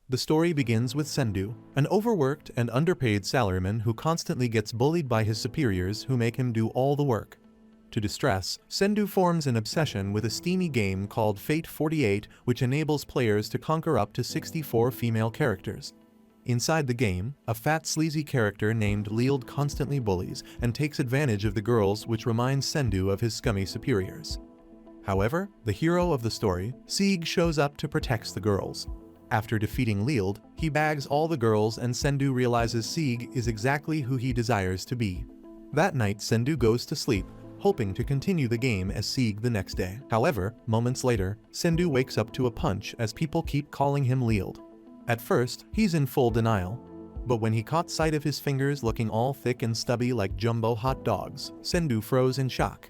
The story begins with Sendu, an overworked and underpaid salaryman who constantly gets bullied by his superiors who make him do all the work. To distress, Sendu forms an obsession with a steamy game called Fate 48, which enables players to conquer up to 64 female characters. Inside the game, a fat sleazy character named Lield constantly bullies and takes advantage of the girls, which reminds Sendu of his scummy superiors. However, the hero of the story, Sieg, shows up to protect the girls. After defeating Lield, he bags all the girls and Sendu realizes Sieg is exactly who he desires to be. That night, Sendu goes to sleep, hoping to continue the game as Sieg the next day. However, moments later, Sendu wakes up to a punch as people keep calling him Lield. At first, he's in full denial. But when he caught sight of his fingers looking all thick and stubby like jumbo hot dogs, Sendu froze in shock.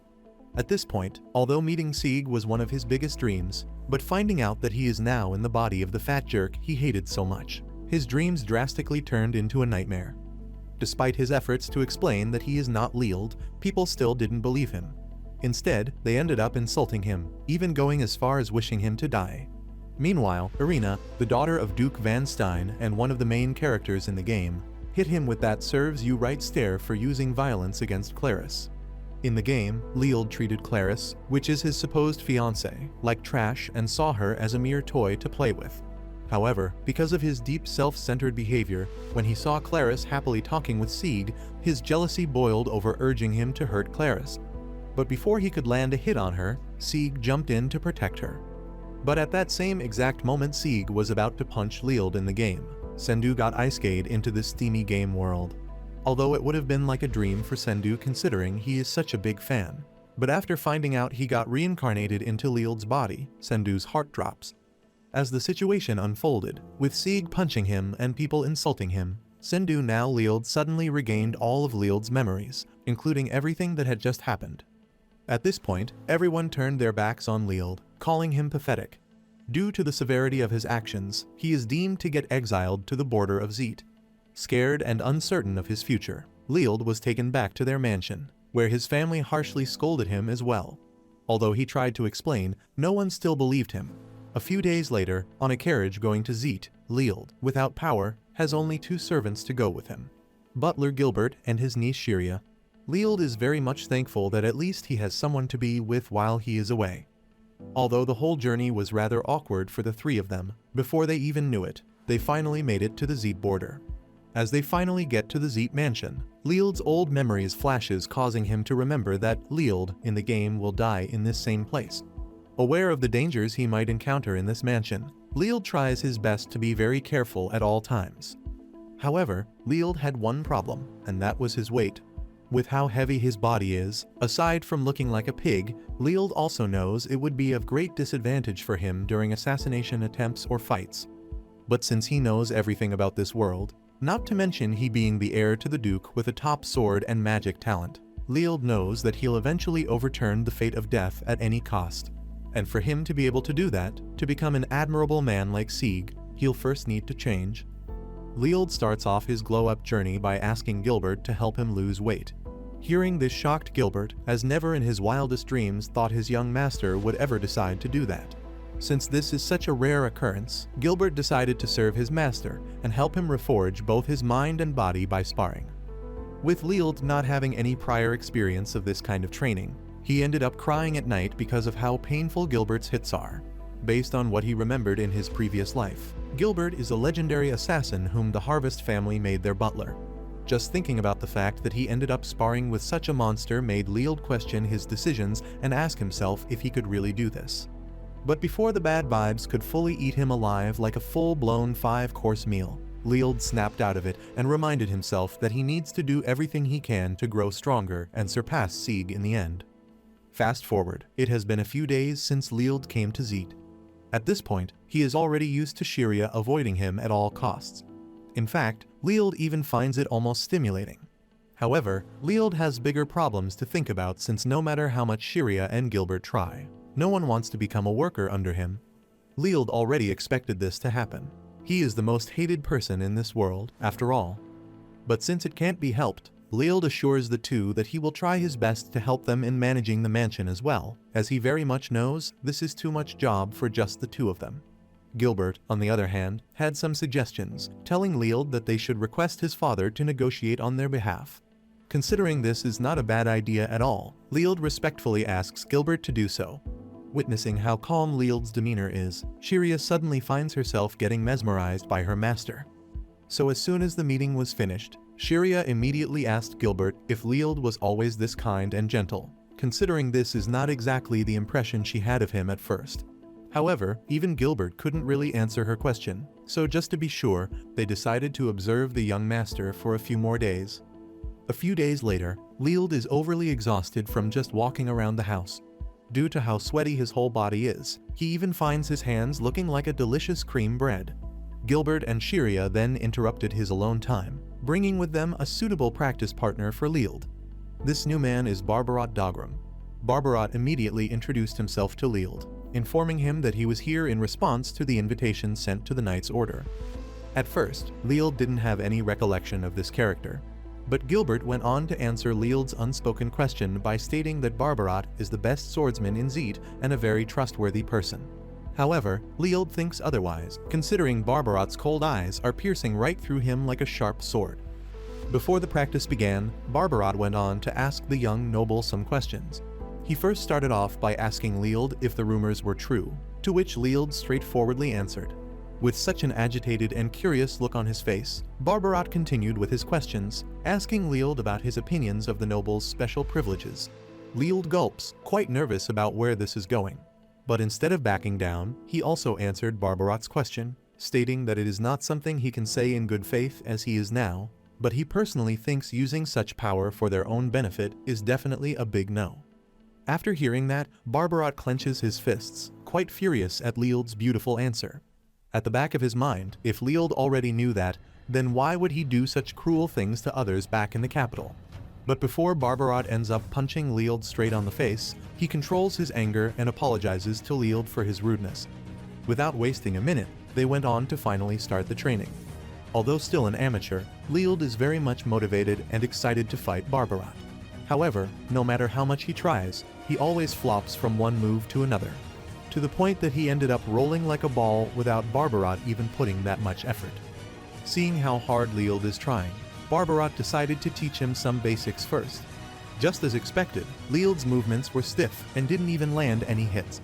At this point, although meeting Sieg was one of his biggest dreams, but finding out that he is now in the body of the fat jerk he hated so much, his dreams drastically turned into a nightmare. Despite his efforts to explain that he is not Lield, people still didn't believe him. Instead, they ended up insulting him, even going as far as wishing him to die. Meanwhile, Irina, the daughter of Duke Van Stein and one of the main characters in the game, hit him with that serves you right stare for using violence against Claris. In the game, Lield treated Claris, which is his supposed fiancée, like trash and saw her as a mere toy to play with. However, because of his deep self-centered behavior, when he saw Claris happily talking with Sieg, his jealousy boiled over, urging him to hurt Claris. But before he could land a hit on her, Sieg jumped in to protect her. But at that same exact moment Sieg was about to punch Lield in the game, Sendu got ice-skate into this steamy game world. Although it would have been like a dream for Sendu considering he is such a big fan. But after finding out he got reincarnated into Lield's body, Sendu's heart drops. As the situation unfolded, with Sieg punching him and people insulting him, Sendu, now Lield, suddenly regained all of Lield's memories, including everything that had just happened. At this point, everyone turned their backs on Lield, calling him pathetic. Due to the severity of his actions, he is deemed to get exiled to the border of Zeet. Scared and uncertain of his future, Lield was taken back to their mansion, where his family harshly scolded him as well. Although he tried to explain, no one still believed him. A few days later, on a carriage going to Zeet, Lield, without power, has only 2 servants to go with him: butler Gilbert and his niece Shiria. Lield is very much thankful that at least he has someone to be with while he is away. Although the whole journey was rather awkward for the 3 of them, before they even knew it, they finally made it to the Zeet border. As they finally get to the Zeet mansion, Lield's old memories flashes, causing him to remember that Lield in the game will die in this same place. Aware of the dangers he might encounter in this mansion, Lield tries his best to be very careful at all times. However, Lield had one problem, and that was his weight. With how heavy his body is, aside from looking like a pig, Lield also knows it would be of great disadvantage for him during assassination attempts or fights. But since he knows everything about this world, not to mention he being the heir to the Duke with a top sword and magic talent, Lield knows that he'll eventually overturn the fate of death at any cost. And for him to be able to do that, to become an admirable man like Sieg, he'll first need to change. Lield starts off his glow-up journey by asking Gilbert to help him lose weight. Hearing this shocked Gilbert, as never in his wildest dreams thought his young master would ever decide to do that. Since this is such a rare occurrence, Gilbert decided to serve his master and help him reforge both his mind and body by sparring. With Lield not having any prior experience of this kind of training, he ended up crying at night because of how painful Gilbert's hits are. Based on what he remembered in his previous life, Gilbert is a legendary assassin whom the Harvest family made their butler. Just thinking about the fact that he ended up sparring with such a monster made Lield question his decisions and ask himself if he could really do this. But before the bad vibes could fully eat him alive like a full-blown 5-course meal, Lield snapped out of it and reminded himself that he needs to do everything he can to grow stronger and surpass Sieg in the end. Fast forward, it has been a few days since Lield came to Zeet. At this point, he is already used to Shiria avoiding him at all costs. In fact, Lield even finds it almost stimulating. However, Lield has bigger problems to think about, since no matter how much Shiria and Gilbert try, no one wants to become a worker under him. Lield already expected this to happen. He is the most hated person in this world, after all. But since it can't be helped, Lield assures the 2 that he will try his best to help them in managing the mansion as well, as he very much knows this is too much job for just the 2 of them. Gilbert, on the other hand, had some suggestions, telling Leald that they should request his father to negotiate on their behalf. Considering this is not a bad idea at all, Leald respectfully asks Gilbert to do so. Witnessing how calm Leald's demeanor is, Shiria suddenly finds herself getting mesmerized by her master. So as soon as the meeting was finished, Shiria immediately asked Gilbert if Leald was always this kind and gentle, considering this is not exactly the impression she had of him at first. However, even Gilbert couldn't really answer her question, so just to be sure, they decided to observe the young master for a few more days. A few days later, Leald is overly exhausted from just walking around the house. Due to how sweaty his whole body is, he even finds his hands looking like a delicious cream bread. Gilbert and Shiria then interrupted his alone time, bringing with them a suitable practice partner for Leald. This new man is Barbarat Dagram. Barbarat immediately introduced himself to Leald, informing him that he was here in response to the invitation sent to the Knight's Order. At first, Leald didn't have any recollection of this character, but Gilbert went on to answer Leald's unspoken question by stating that Barbarat is the best swordsman in Zeet and a very trustworthy person. However, Leald thinks otherwise, considering Barbarat's cold eyes are piercing right through him like a sharp sword. Before the practice began, Barbarat went on to ask the young noble some questions. He first started off by asking Leald if the rumors were true, to which Leald straightforwardly answered. With such an agitated and curious look on his face, Barbarat continued with his questions, asking Leald about his opinions of the noble's special privileges. Leald gulps, quite nervous about where this is going. But instead of backing down, he also answered Barbarat's question, stating that it is not something he can say in good faith as he is now, but he personally thinks using such power for their own benefit is definitely a big no. After hearing that, Barbarat clenches his fists, quite furious at Leald's beautiful answer. At the back of his mind, if Leald already knew that, then why would he do such cruel things to others back in the capital? But before Barbarat ends up punching Leald straight on the face, he controls his anger and apologizes to Leald for his rudeness. Without wasting a minute, they went on to finally start the training. Although still an amateur, Leald is very much motivated and excited to fight Barbarat. However, no matter how much he tries, he always flops from one move to another, to the point that he ended up rolling like a ball without Barbarat even putting that much effort. Seeing how hard Leald is trying, Barbarat decided to teach him some basics first. Just as expected, Leald's movements were stiff and didn't even land any hits.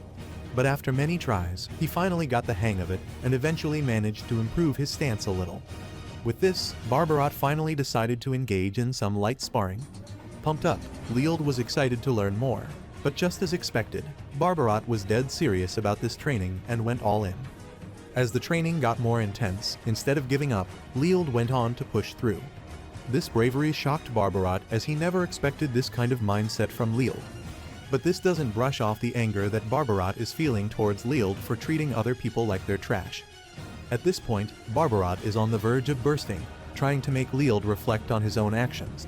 But after many tries, he finally got the hang of it and eventually managed to improve his stance a little. With this, Barbarat finally decided to engage in some light sparring. Pumped up, Leald was excited to learn more, but just as expected, Barbarat was dead serious about this training and went all in. As the training got more intense, instead of giving up, Leald went on to push through. This bravery shocked Barbarat as he never expected this kind of mindset from Leald. But this doesn't brush off the anger that Barbarat is feeling towards Leald for treating other people like they're trash. At this point, Barbarat is on the verge of bursting, trying to make Leald reflect on his own actions.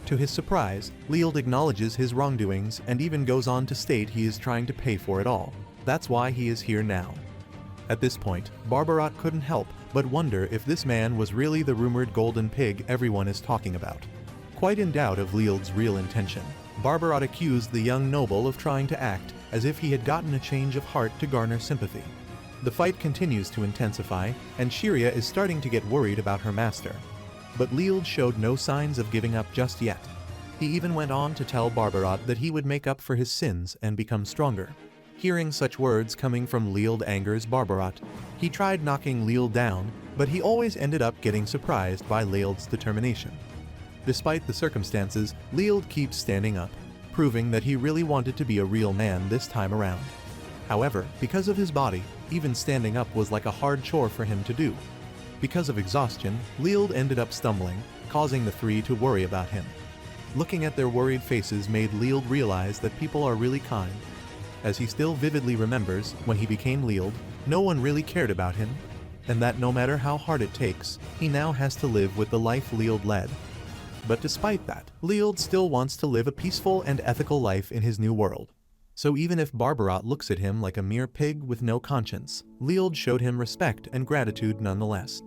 To his surprise, Leald acknowledges his wrongdoings and even goes on to state he is trying to pay for it all. That's why he is here now. At this point, Barbarat couldn't help but wonder if this man was really the rumored golden pig everyone is talking about. Quite in doubt of Leald's real intention, Barbarat accused the young noble of trying to act as if he had gotten a change of heart to garner sympathy. The fight continues to intensify, and Shiria is starting to get worried about her master. But Leald showed no signs of giving up just yet. He even went on to tell Barbarat that he would make up for his sins and become stronger. Hearing such words coming from Leald angers Barbarat. He tried knocking Leald down, but he always ended up getting surprised by Leald's determination. Despite the circumstances, Leald keeps standing up, proving that he really wanted to be a real man this time around. However, because of his body, even standing up was like a hard chore for him to do. Because of exhaustion, Leald ended up stumbling, causing the three to worry about him. Looking at their worried faces made Leald realize that people are really kind. As he still vividly remembers, when he became Leald, no one really cared about him, and that no matter how hard it takes, he now has to live with the life Leald led. But despite that, Leald still wants to live a peaceful and ethical life in his new world. So even if Barbarat looks at him like a mere pig with no conscience, Leald showed him respect and gratitude nonetheless.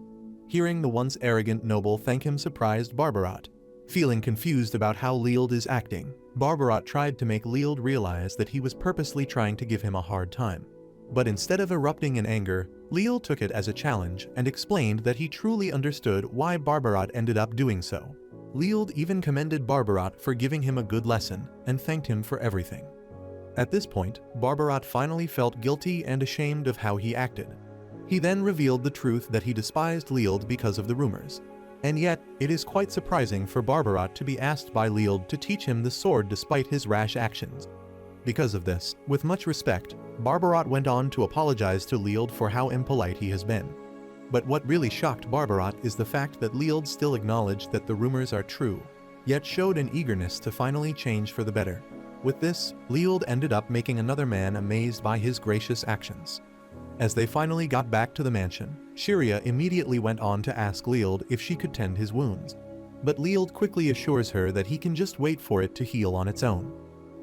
Hearing the once arrogant noble thank him surprised Barbarat. Feeling confused about how Leald is acting, Barbarat tried to make Leald realize that he was purposely trying to give him a hard time. But instead of erupting in anger, Leald took it as a challenge and explained that he truly understood why Barbarat ended up doing so. Leald even commended Barbarat for giving him a good lesson and thanked him for everything. At this point, Barbarat finally felt guilty and ashamed of how he acted. He then revealed the truth that he despised Leald because of the rumors. And yet, it is quite surprising for Barbarat to be asked by Leald to teach him the sword despite his rash actions. Because of this, with much respect, Barbarat went on to apologize to Leald for how impolite he has been. But what really shocked Barbarat is the fact that Leald still acknowledged that the rumors are true, yet showed an eagerness to finally change for the better. With this, Leald ended up making another man amazed by his gracious actions. As they finally got back to the mansion, Shiria immediately went on to ask Leald if she could tend his wounds. But Leald quickly assures her that he can just wait for it to heal on its own.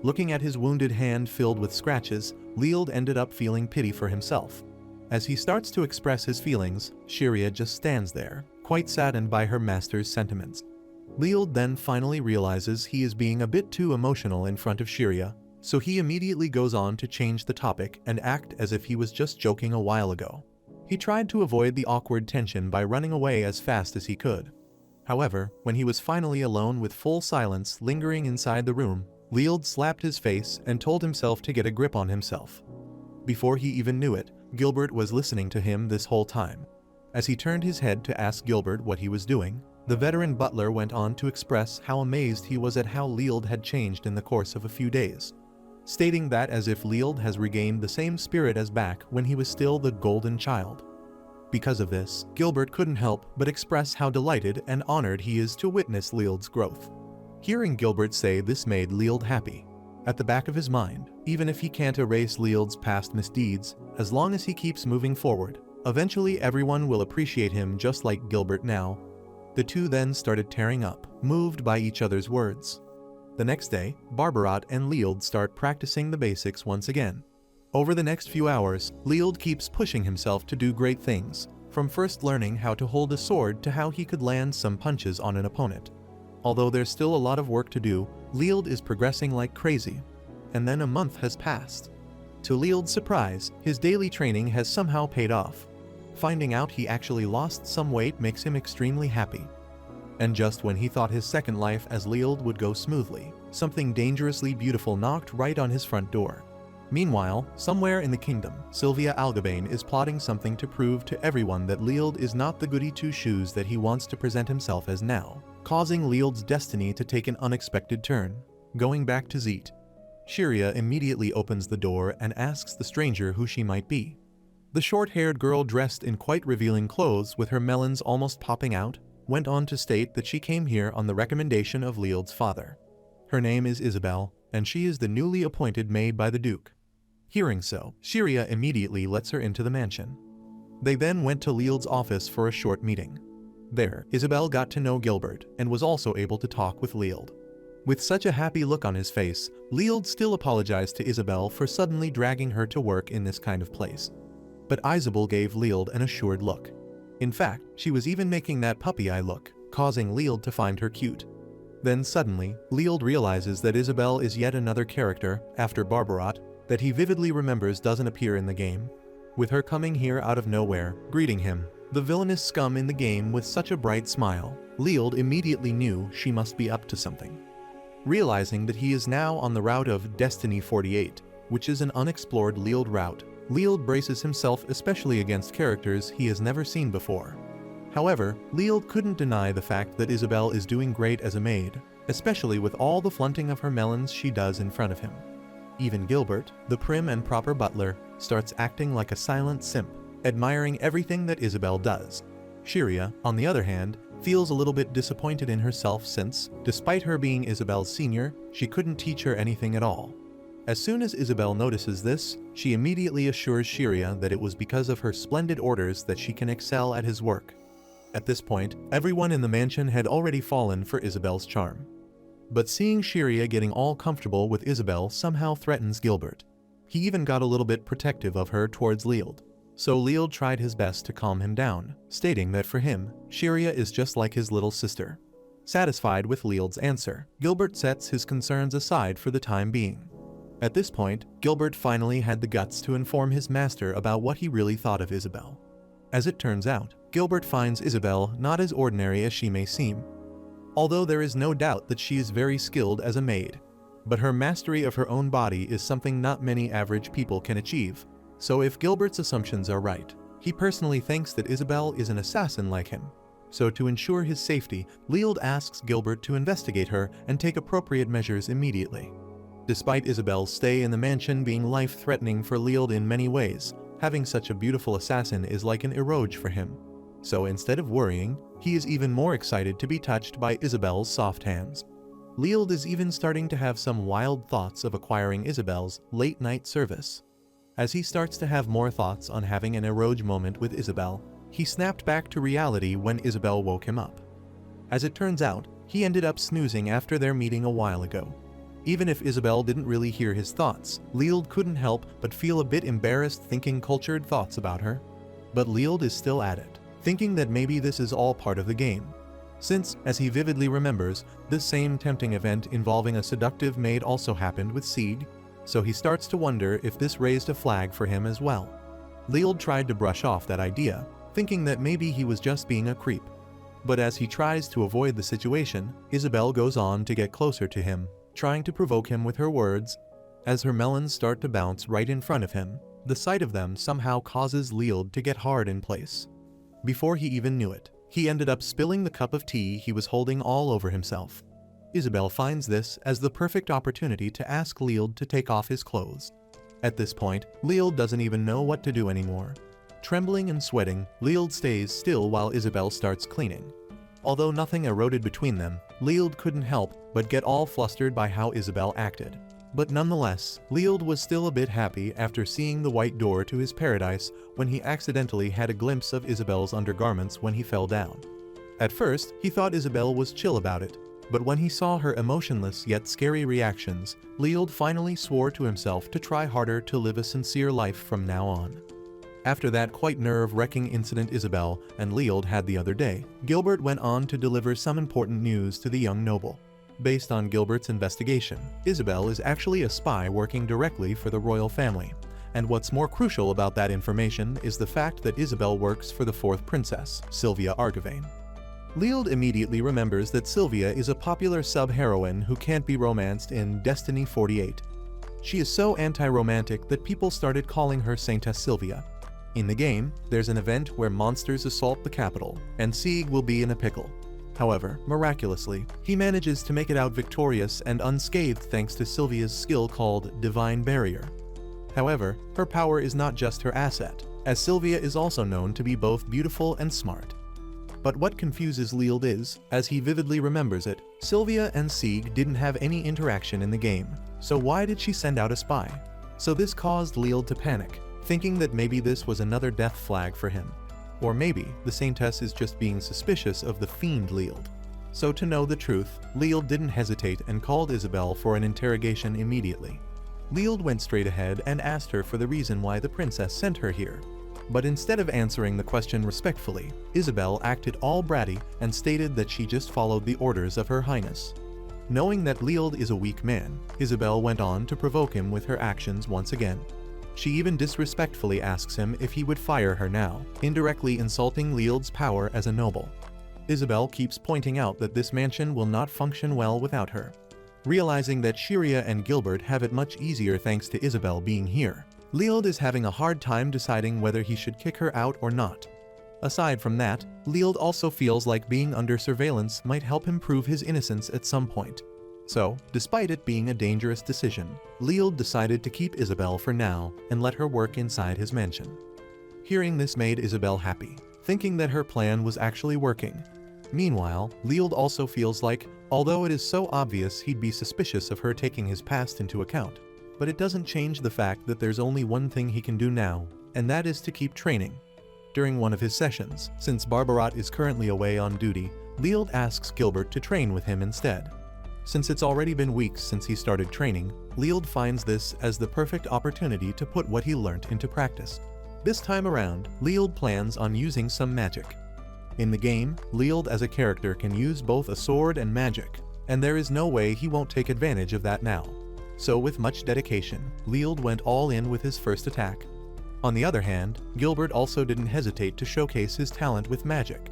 Looking at his wounded hand filled with scratches, Leald ended up feeling pity for himself. As he starts to express his feelings, Shiria just stands there, quite saddened by her master's sentiments. Leald then finally realizes he is being a bit too emotional in front of Shiria, so he immediately goes on to change the topic and act as if he was just joking a while ago. He tried to avoid the awkward tension by running away as fast as he could. However, when he was finally alone with full silence lingering inside the room, Leald slapped his face and told himself to get a grip on himself. Before he even knew it, Gilbert was listening to him this whole time. As he turned his head to ask Gilbert what he was doing, the veteran butler went on to express how amazed he was at how Leald had changed in the course of a few days, stating that as if Leald has regained the same spirit as back when he was still the golden child. Because of this, Gilbert couldn't help but express how delighted and honored he is to witness Leald's growth. Hearing Gilbert say this made Leald happy. At the back of his mind, even if he can't erase Leald's past misdeeds, as long as he keeps moving forward, eventually everyone will appreciate him just like Gilbert now. The two then started tearing up, moved by each other's words. The next day, Barbarat and Leald start practicing the basics once again. Over the next few hours, Leald keeps pushing himself to do great things, from first learning how to hold a sword to how he could land some punches on an opponent. Although there's still a lot of work to do, Leald is progressing like crazy. And then a month has passed. To Leald's surprise, his daily training has somehow paid off. Finding out he actually lost some weight makes him extremely happy. And just when he thought his second life as Leald would go smoothly, something dangerously beautiful knocked right on his front door. Meanwhile, somewhere in the kingdom, Sylvia Algabane is plotting something to prove to everyone that Leald is not the goody two-shoes that he wants to present himself as now, causing Leald's destiny to take an unexpected turn. Going back to Zeet, Shiria immediately opens the door and asks the stranger who she might be. The short-haired girl dressed in quite revealing clothes with her melons almost popping out, went on to state that she came here on the recommendation of Leald's father. Her name is Isabel, and she is the newly appointed maid by the Duke. Hearing so, Shiria immediately lets her into the mansion. They then went to Leald's office for a short meeting. There, Isabel got to know Gilbert and was also able to talk with Leald. With such a happy look on his face, Leald still apologized to Isabel for suddenly dragging her to work in this kind of place. But Isabel gave Leald an assured look. In fact, she was even making that puppy eye look, causing Leald to find her cute. Then suddenly, Leald realizes that Isabel is yet another character, after Barbarat, that he vividly remembers doesn't appear in the game. With her coming here out of nowhere, greeting him, the villainous scum in the game with such a bright smile, Leald immediately knew she must be up to something. Realizing that he is now on the route of Destiny 48, which is an unexplored Leald route, Leald braces himself especially against characters he has never seen before. However, Leald couldn't deny the fact that Isabel is doing great as a maid, especially with all the flaunting of her melons she does in front of him. Even Gilbert, the prim and proper butler, starts acting like a silent simp, admiring everything that Isabel does. Shiria, on the other hand, feels a little bit disappointed in herself since, despite her being Isabel's senior, she couldn't teach her anything at all. As soon as Isabel notices this, she immediately assures Shiria that it was because of her splendid orders that she can excel at his work. At this point, everyone in the mansion had already fallen for Isabel's charm. But seeing Shiria getting all comfortable with Isabel somehow threatens Gilbert. He even got a little bit protective of her towards Leald. So Leald tried his best to calm him down, stating that for him, Shiria is just like his little sister. Satisfied with Leald's answer, Gilbert sets his concerns aside for the time being. At this point, Gilbert finally had the guts to inform his master about what he really thought of Isabel. As it turns out, Gilbert finds Isabel not as ordinary as she may seem. Although there is no doubt that she is very skilled as a maid. But her mastery of her own body is something not many average people can achieve. So if Gilbert's assumptions are right, he personally thinks that Isabel is an assassin like him. So to ensure his safety, Leald asks Gilbert to investigate her and take appropriate measures immediately. Despite Isabel's stay in the mansion being life-threatening for Leald in many ways, having such a beautiful assassin is like an eroge for him. So instead of worrying, he is even more excited to be touched by Isabel's soft hands. Leald is even starting to have some wild thoughts of acquiring Isabel's late-night service. As he starts to have more thoughts on having an eroge moment with Isabel, he snapped back to reality when Isabel woke him up. As it turns out, he ended up snoozing after their meeting a while ago. Even if Isabel didn't really hear his thoughts, Leald couldn't help but feel a bit embarrassed thinking cultured thoughts about her. But Leald is still at it, thinking that maybe this is all part of the game. Since, as he vividly remembers, this same tempting event involving a seductive maid also happened with Sieg, so he starts to wonder if this raised a flag for him as well. Leald tried to brush off that idea, thinking that maybe he was just being a creep. But as he tries to avoid the situation, Isabel goes on to get closer to him, trying to provoke him with her words. As her melons start to bounce right in front of him, the sight of them somehow causes Leald to get hard in place. Before he even knew it, he ended up spilling the cup of tea he was holding all over himself. Isabel finds this as the perfect opportunity to ask Leald to take off his clothes. At this point, Leald doesn't even know what to do anymore. Trembling and sweating, Leald stays still while Isabel starts cleaning. Although nothing eroded between them, Leald couldn't help but get all flustered by how Isabel acted. But nonetheless, Leald was still a bit happy after seeing the white door to his paradise when he accidentally had a glimpse of Isabel's undergarments when he fell down. At first, he thought Isabel was chill about it, but when he saw her emotionless yet scary reactions, Leald finally swore to himself to try harder to live a sincere life from now on. After that quite nerve-wracking incident Isabel and Leald had the other day, Gilbert went on to deliver some important news to the young noble. Based on Gilbert's investigation, Isabel is actually a spy working directly for the royal family. And what's more crucial about that information is the fact that Isabel works for the fourth princess, Sylvia Argivane. Leald immediately remembers that Sylvia is a popular sub-heroine who can't be romanced in Destiny 48. She is so anti-romantic that people started calling her Saintess Sylvia. In the game, there's an event where monsters assault the capital, and Sieg will be in a pickle. However, miraculously, he manages to make it out victorious and unscathed thanks to Sylvia's skill called Divine Barrier. However, her power is not just her asset, as Sylvia is also known to be both beautiful and smart. But what confuses Leald is, as he vividly remembers it, Sylvia and Sieg didn't have any interaction in the game, so why did she send out a spy? So this caused Leald to panic, thinking that maybe this was another death flag for him. Or maybe the Saintess is just being suspicious of the fiend Leald. So to know the truth, Leald didn't hesitate and called Isabel for an interrogation immediately. Leald went straight ahead and asked her for the reason why the princess sent her here. But instead of answering the question respectfully, Isabel acted all bratty and stated that she just followed the orders of Her Highness. Knowing that Leald is a weak man, Isabel went on to provoke him with her actions once again. She even disrespectfully asks him if he would fire her now, indirectly insulting Leald's power as a noble. Isabel keeps pointing out that this mansion will not function well without her. Realizing that Shiria and Gilbert have it much easier thanks to Isabel being here, Leald is having a hard time deciding whether he should kick her out or not. Aside from that, Leald also feels like being under surveillance might help him prove his innocence at some point. So, despite it being a dangerous decision, Leald decided to keep Isabel for now and let her work inside his mansion. Hearing this made Isabel happy, thinking that her plan was actually working. Meanwhile, Leald also feels like, although it is so obvious he'd be suspicious of her taking his past into account, but it doesn't change the fact that there's only one thing he can do now, and that is to keep training. During one of his sessions, since Barbarat is currently away on duty, Leald asks Gilbert to train with him instead. Since it's already been weeks since he started training, Leald finds this as the perfect opportunity to put what he learnt into practice. This time around, Leald plans on using some magic. In the game, Leald as a character can use both a sword and magic, and there is no way he won't take advantage of that now. So with much dedication, Leald went all in with his first attack. On the other hand, Gilbert also didn't hesitate to showcase his talent with magic.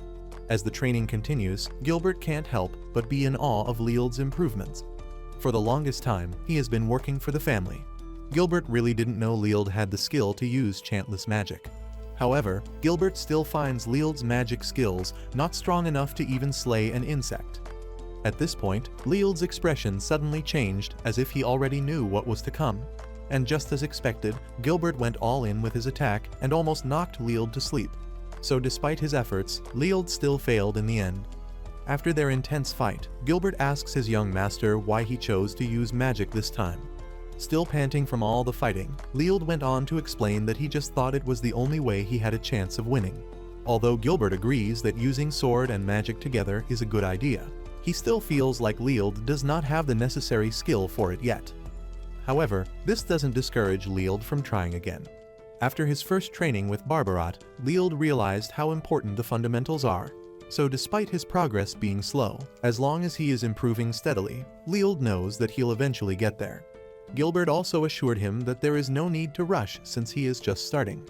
As the training continues, Gilbert can't help but be in awe of Leald's improvements. For the longest time, he has been working for the family. Gilbert really didn't know Leald had the skill to use chantless magic. However, Gilbert still finds Leald's magic skills not strong enough to even slay an insect. At this point, Leald's expression suddenly changed as if he already knew what was to come. And just as expected, Gilbert went all in with his attack and almost knocked Leald to sleep. So despite his efforts, Leald still failed in the end. After their intense fight, Gilbert asks his young master why he chose to use magic this time. Still panting from all the fighting, Leald went on to explain that he just thought it was the only way he had a chance of winning. Although Gilbert agrees that using sword and magic together is a good idea, he still feels like Leald does not have the necessary skill for it yet. However, this doesn't discourage Leald from trying again. After his first training with Barbarat, Leald realized how important the fundamentals are. So despite his progress being slow, as long as he is improving steadily, Leald knows that he'll eventually get there. Gilbert also assured him that there is no need to rush since he is just starting.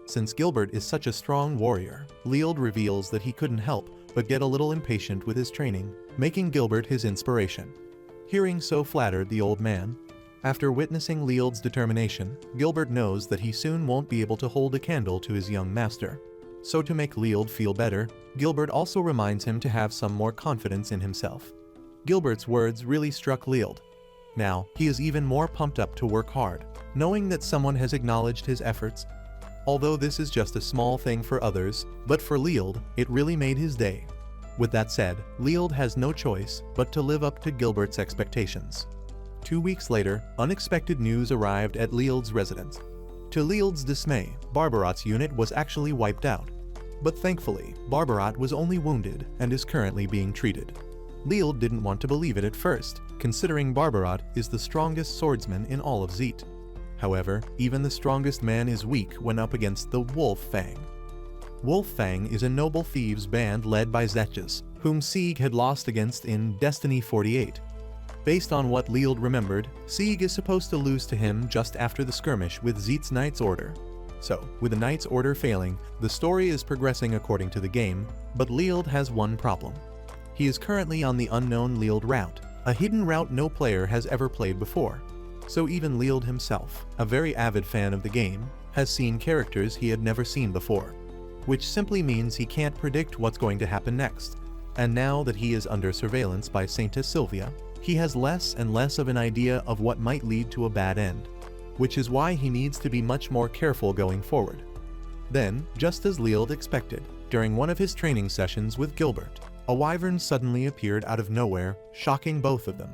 Since Gilbert is such a strong warrior, Leald reveals that he couldn't help but get a little impatient with his training, making Gilbert his inspiration. Hearing so flattered the old man, after witnessing Leald's determination, Gilbert knows that he soon won't be able to hold a candle to his young master. So to make Leald feel better, Gilbert also reminds him to have some more confidence in himself. Gilbert's words really struck Leald. Now, he is even more pumped up to work hard, knowing that someone has acknowledged his efforts. Although this is just a small thing for others, but for Leald, it really made his day. With that said, Leald has no choice but to live up to Gilbert's expectations. 2 weeks later, unexpected news arrived at Leald's residence. To Leald's dismay, Barbarat's unit was actually wiped out. But thankfully, Barbarat was only wounded and is currently being treated. Leald didn't want to believe it at first, considering Barbarat is the strongest swordsman in all of Zeet. However, even the strongest man is weak when up against the Wolf Fang. Wolf Fang is a noble thieves band led by Zetches, whom Sieg had lost against in Destiny 48. Based on what Leald remembered, Sieg is supposed to lose to him just after the skirmish with Zeet's Knight's Order. So, with the Knight's Order failing, the story is progressing according to the game, but Leald has one problem. He is currently on the unknown Leald route, a hidden route no player has ever played before. So even Leald himself, a very avid fan of the game, has seen characters he had never seen before. Which simply means he can't predict what's going to happen next. And now that he is under surveillance by Saintess Sylvia, he has less and less of an idea of what might lead to a bad end. Which is why he needs to be much more careful going forward. Then, just as Leald expected, during one of his training sessions with Gilbert, a wyvern suddenly appeared out of nowhere, shocking both of them.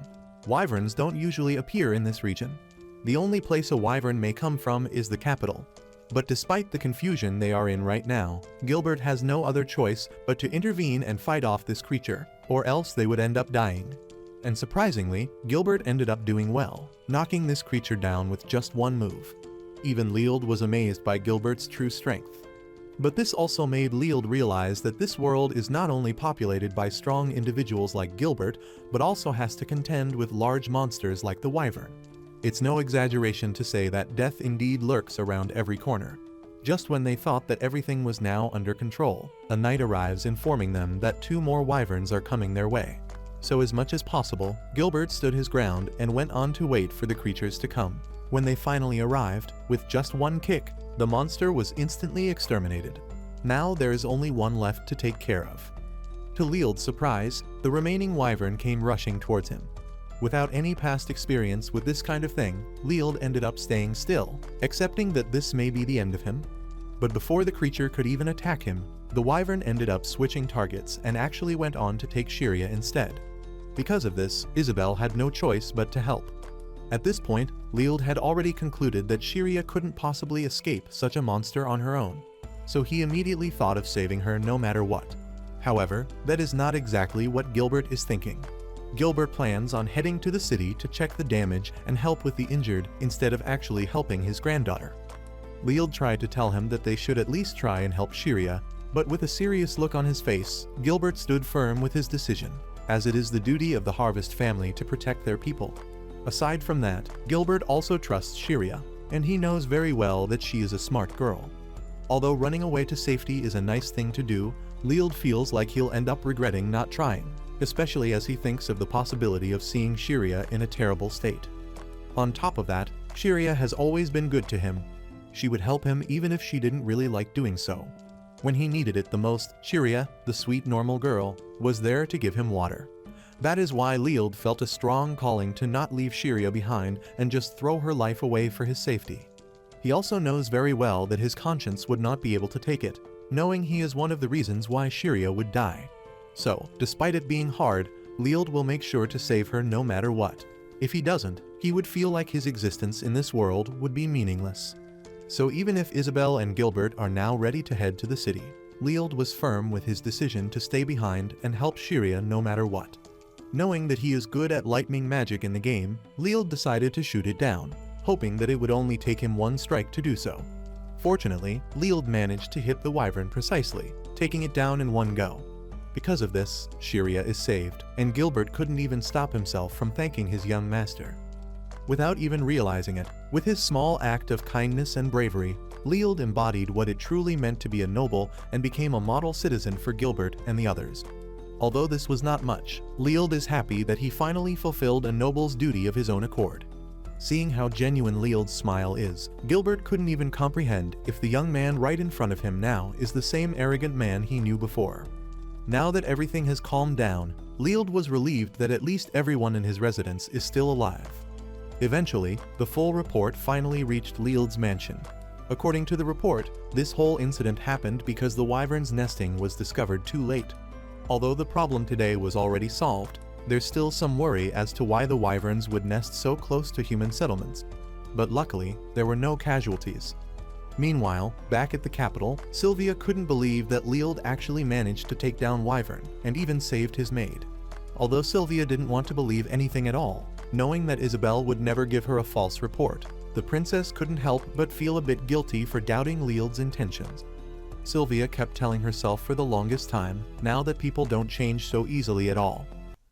Wyverns don't usually appear in this region. The only place a wyvern may come from is the capital. But despite the confusion they are in right now, Gilbert has no other choice but to intervene and fight off this creature, or else they would end up dying. And surprisingly, Gilbert ended up doing well, knocking this creature down with just one move. Even Leald was amazed by Gilbert's true strength. But this also made Leald realize that this world is not only populated by strong individuals like Gilbert, but also has to contend with large monsters like the wyvern. It's no exaggeration to say that death indeed lurks around every corner. Just when they thought that everything was now under control, a knight arrives informing them that 2 more wyverns are coming their way. So as much as possible, Gilbert stood his ground and went on to wait for the creatures to come. When they finally arrived, with just one kick, the monster was instantly exterminated. Now there is only one left to take care of. To Leald's surprise, the remaining wyvern came rushing towards him. Without any past experience with this kind of thing, Leald ended up staying still, accepting that this may be the end of him. But before the creature could even attack him, the wyvern ended up switching targets and actually went on to take Shiria instead. Because of this, Isabel had no choice but to help. At this point, Leald had already concluded that Shiria couldn't possibly escape such a monster on her own, so he immediately thought of saving her no matter what. However, that is not exactly what Gilbert is thinking. Gilbert plans on heading to the city to check the damage and help with the injured instead of actually helping his granddaughter. Leald tried to tell him that they should at least try and help Shiria, but with a serious look on his face, Gilbert stood firm with his decision, as it is the duty of the Harvest family to protect their people. Aside from that, Gilbert also trusts Shiria, and he knows very well that she is a smart girl. Although running away to safety is a nice thing to do, Leald feels like he'll end up regretting not trying, especially as he thinks of the possibility of seeing Shiria in a terrible state. On top of that, Shiria has always been good to him. She would help him even if she didn't really like doing so. When he needed it the most, Shiria, the sweet normal girl, was there to give him water. That is why Leald felt a strong calling to not leave Shiria behind and just throw her life away for his safety. He also knows very well that his conscience would not be able to take it, knowing he is one of the reasons why Shiria would die. So, despite it being hard, Leald will make sure to save her no matter what. If he doesn't, he would feel like his existence in this world would be meaningless. So even if Isabel and Gilbert are now ready to head to the city, Leald was firm with his decision to stay behind and help Shiria no matter what. Knowing that he is good at lightning magic in the game, Leald decided to shoot it down, hoping that it would only take him one strike to do so. Fortunately, Leald managed to hit the wyvern precisely, taking it down in one go. Because of this, Shiria is saved, and Gilbert couldn't even stop himself from thanking his young master. Without even realizing it, with his small act of kindness and bravery, Leald embodied what it truly meant to be a noble and became a model citizen for Gilbert and the others. Although this was not much, Leald is happy that he finally fulfilled a noble's duty of his own accord. Seeing how genuine Leald's smile is, Gilbert couldn't even comprehend if the young man right in front of him now is the same arrogant man he knew before. Now that everything has calmed down, Leald was relieved that at least everyone in his residence is still alive. Eventually, the full report finally reached Leald's mansion. According to the report, this whole incident happened because the wyvern's nesting was discovered too late. Although the problem today was already solved, there's still some worry as to why the wyverns would nest so close to human settlements. But luckily, there were no casualties. Meanwhile, back at the capital, Sylvia couldn't believe that Leald actually managed to take down Wyvern and even saved his maid. Although Sylvia didn't want to believe anything at all, knowing that Isabel would never give her a false report, the princess couldn't help but feel a bit guilty for doubting Leald's intentions. Sylvia kept telling herself for the longest time, now that people don't change so easily at all.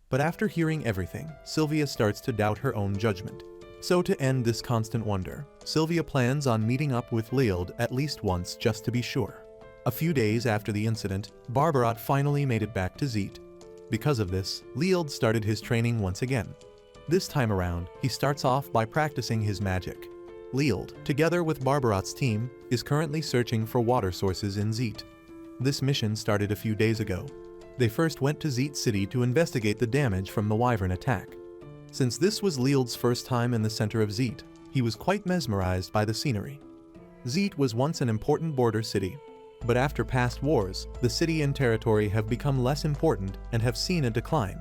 But after hearing everything, Sylvia starts to doubt her own judgment. So to end this constant wonder, Sylvia plans on meeting up with Leald at least once just to be sure. A few days after the incident, Barbarat finally made it back to Zeet. Because of this, Leald started his training once again. This time around, he starts off by practicing his magic. Leald, together with Barbarat's team, is currently searching for water sources in Zeet. This mission started a few days ago. They first went to Zeet City to investigate the damage from the wyvern attack. Since this was Leald's first time in the center of Zeet, he was quite mesmerized by the scenery. Zeet was once an important border city, but after past wars, the city and territory have become less important and have seen a decline.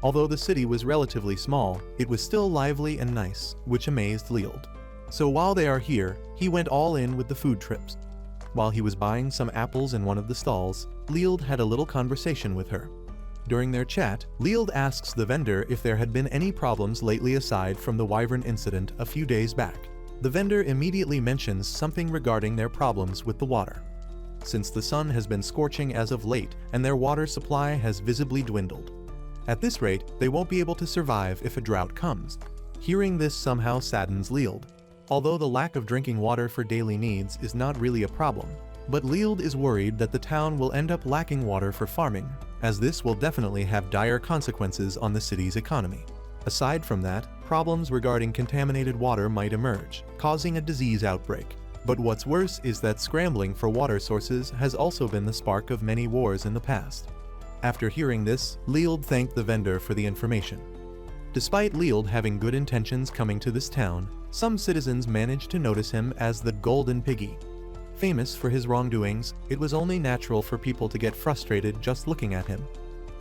Although the city was relatively small, it was still lively and nice, which amazed Leald. So while they are here, he went all in with the food trips. While he was buying some apples in one of the stalls, Leald had a little conversation with her. During their chat, Leald asks the vendor if there had been any problems lately aside from the wyvern incident a few days back. The vendor immediately mentions something regarding their problems with the water. Since the sun has been scorching as of late and their water supply has visibly dwindled. At this rate, they won't be able to survive if a drought comes. Hearing this somehow saddens Leald. Although the lack of drinking water for daily needs is not really a problem, but Leald is worried that the town will end up lacking water for farming, as this will definitely have dire consequences on the city's economy. Aside from that, problems regarding contaminated water might emerge, causing a disease outbreak. But what's worse is that scrambling for water sources has also been the spark of many wars in the past. After hearing this, Leald thanked the vendor for the information. Despite Leald having good intentions coming to this town, some citizens managed to notice him as the Golden Piggy. Famous for his wrongdoings, it was only natural for people to get frustrated just looking at him.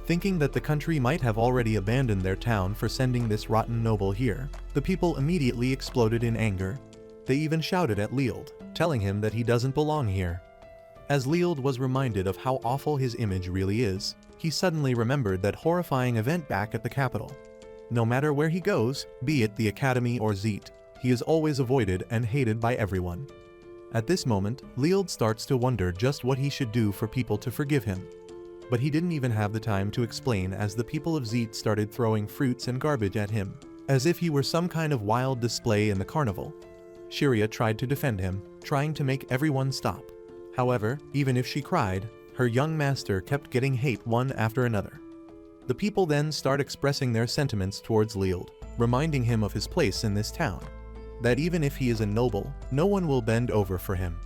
Thinking that the country might have already abandoned their town for sending this rotten noble here, the people immediately exploded in anger. They even shouted at Leald, telling him that he doesn't belong here. As Leald was reminded of how awful his image really is, he suddenly remembered that horrifying event back at the capital. No matter where he goes, be it the academy or Zeet, he is always avoided and hated by everyone. At this moment, Leald starts to wonder just what he should do for people to forgive him. But he didn't even have the time to explain as the people of Zeet started throwing fruits and garbage at him. as if he were some kind of wild display in the carnival. Shiria tried to defend him, trying to make everyone stop. However, even if she cried, her young master kept getting hate one after another. The people then start expressing their sentiments towards Leald, reminding him of his place in this town. That even if he is a noble, no one will bend over for him.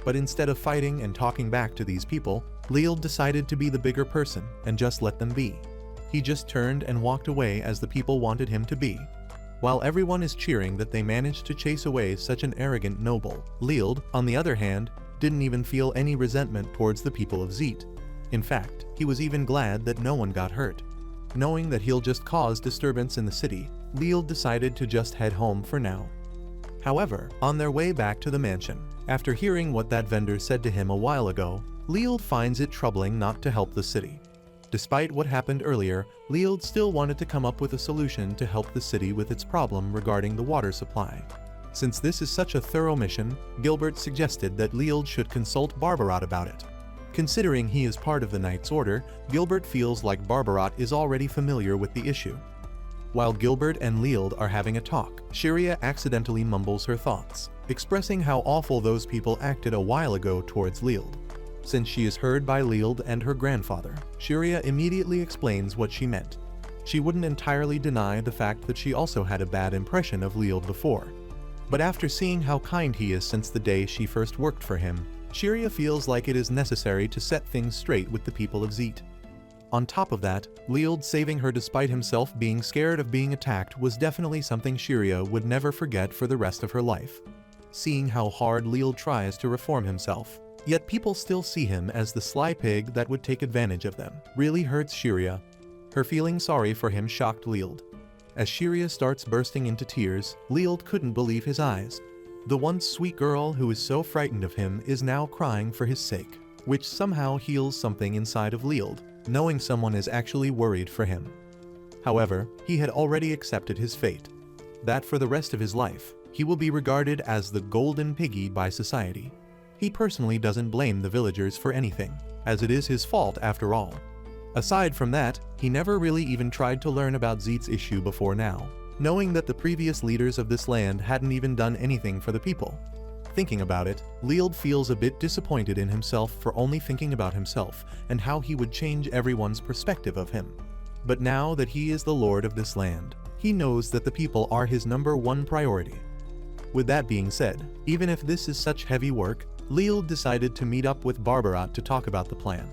But instead of fighting and talking back to these people, Leald decided to be the bigger person and just let them be. He just turned and walked away as the people wanted him to be. While everyone is cheering that they managed to chase away such an arrogant noble, Leald, on the other hand, didn't even feel any resentment towards the people of Zeet. In fact, he was even glad that no one got hurt. Knowing that he'll just cause disturbance in the city, Leald decided to just head home for now. However, on their way back to the mansion, after hearing what that vendor said to him a while ago, Leald finds it troubling not to help the city. Despite what happened earlier, Leald still wanted to come up with a solution to help the city with its problem regarding the water supply. Since this is such a thorough mission, Gilbert suggested that Leald should consult Barbarat about it. Considering he is part of the Knight's Order, Gilbert feels like Barbarat is already familiar with the issue. While Gilbert and Leald are having a talk, Shiria accidentally mumbles her thoughts, expressing how awful those people acted a while ago towards Leald. Since she is heard by Leald and her grandfather, Shiria immediately explains what she meant. She wouldn't entirely deny the fact that she also had a bad impression of Leald before. But after seeing how kind he is since the day she first worked for him, Shiria feels like it is necessary to set things straight with the people of Zeet. On top of that, Leald saving her despite himself being scared of being attacked was definitely something Shiria would never forget for the rest of her life. Seeing how hard Leald tries to reform himself, yet people still see him as the sly pig that would take advantage of them, really hurts Shiria. Her feeling sorry for him shocked Leald. As Shiria starts bursting into tears, Leald couldn't believe his eyes. The once sweet girl who is so frightened of him is now crying for his sake, which somehow heals something inside of Leald, knowing someone is actually worried for him. However, he had already accepted his fate. That for the rest of his life, he will be regarded as the golden piggy by society. He personally doesn't blame the villagers for anything, as it is his fault after all. Aside from that, he never really even tried to learn about Zeet's issue before now, knowing that the previous leaders of this land hadn't even done anything for the people. Thinking about it, Leald feels a bit disappointed in himself for only thinking about himself and how he would change everyone's perspective of him. But now that he is the lord of this land, he knows that the people are his #1 priority. With that being said, even if this is such heavy work, Leald decided to meet up with Barbarat to talk about the plan.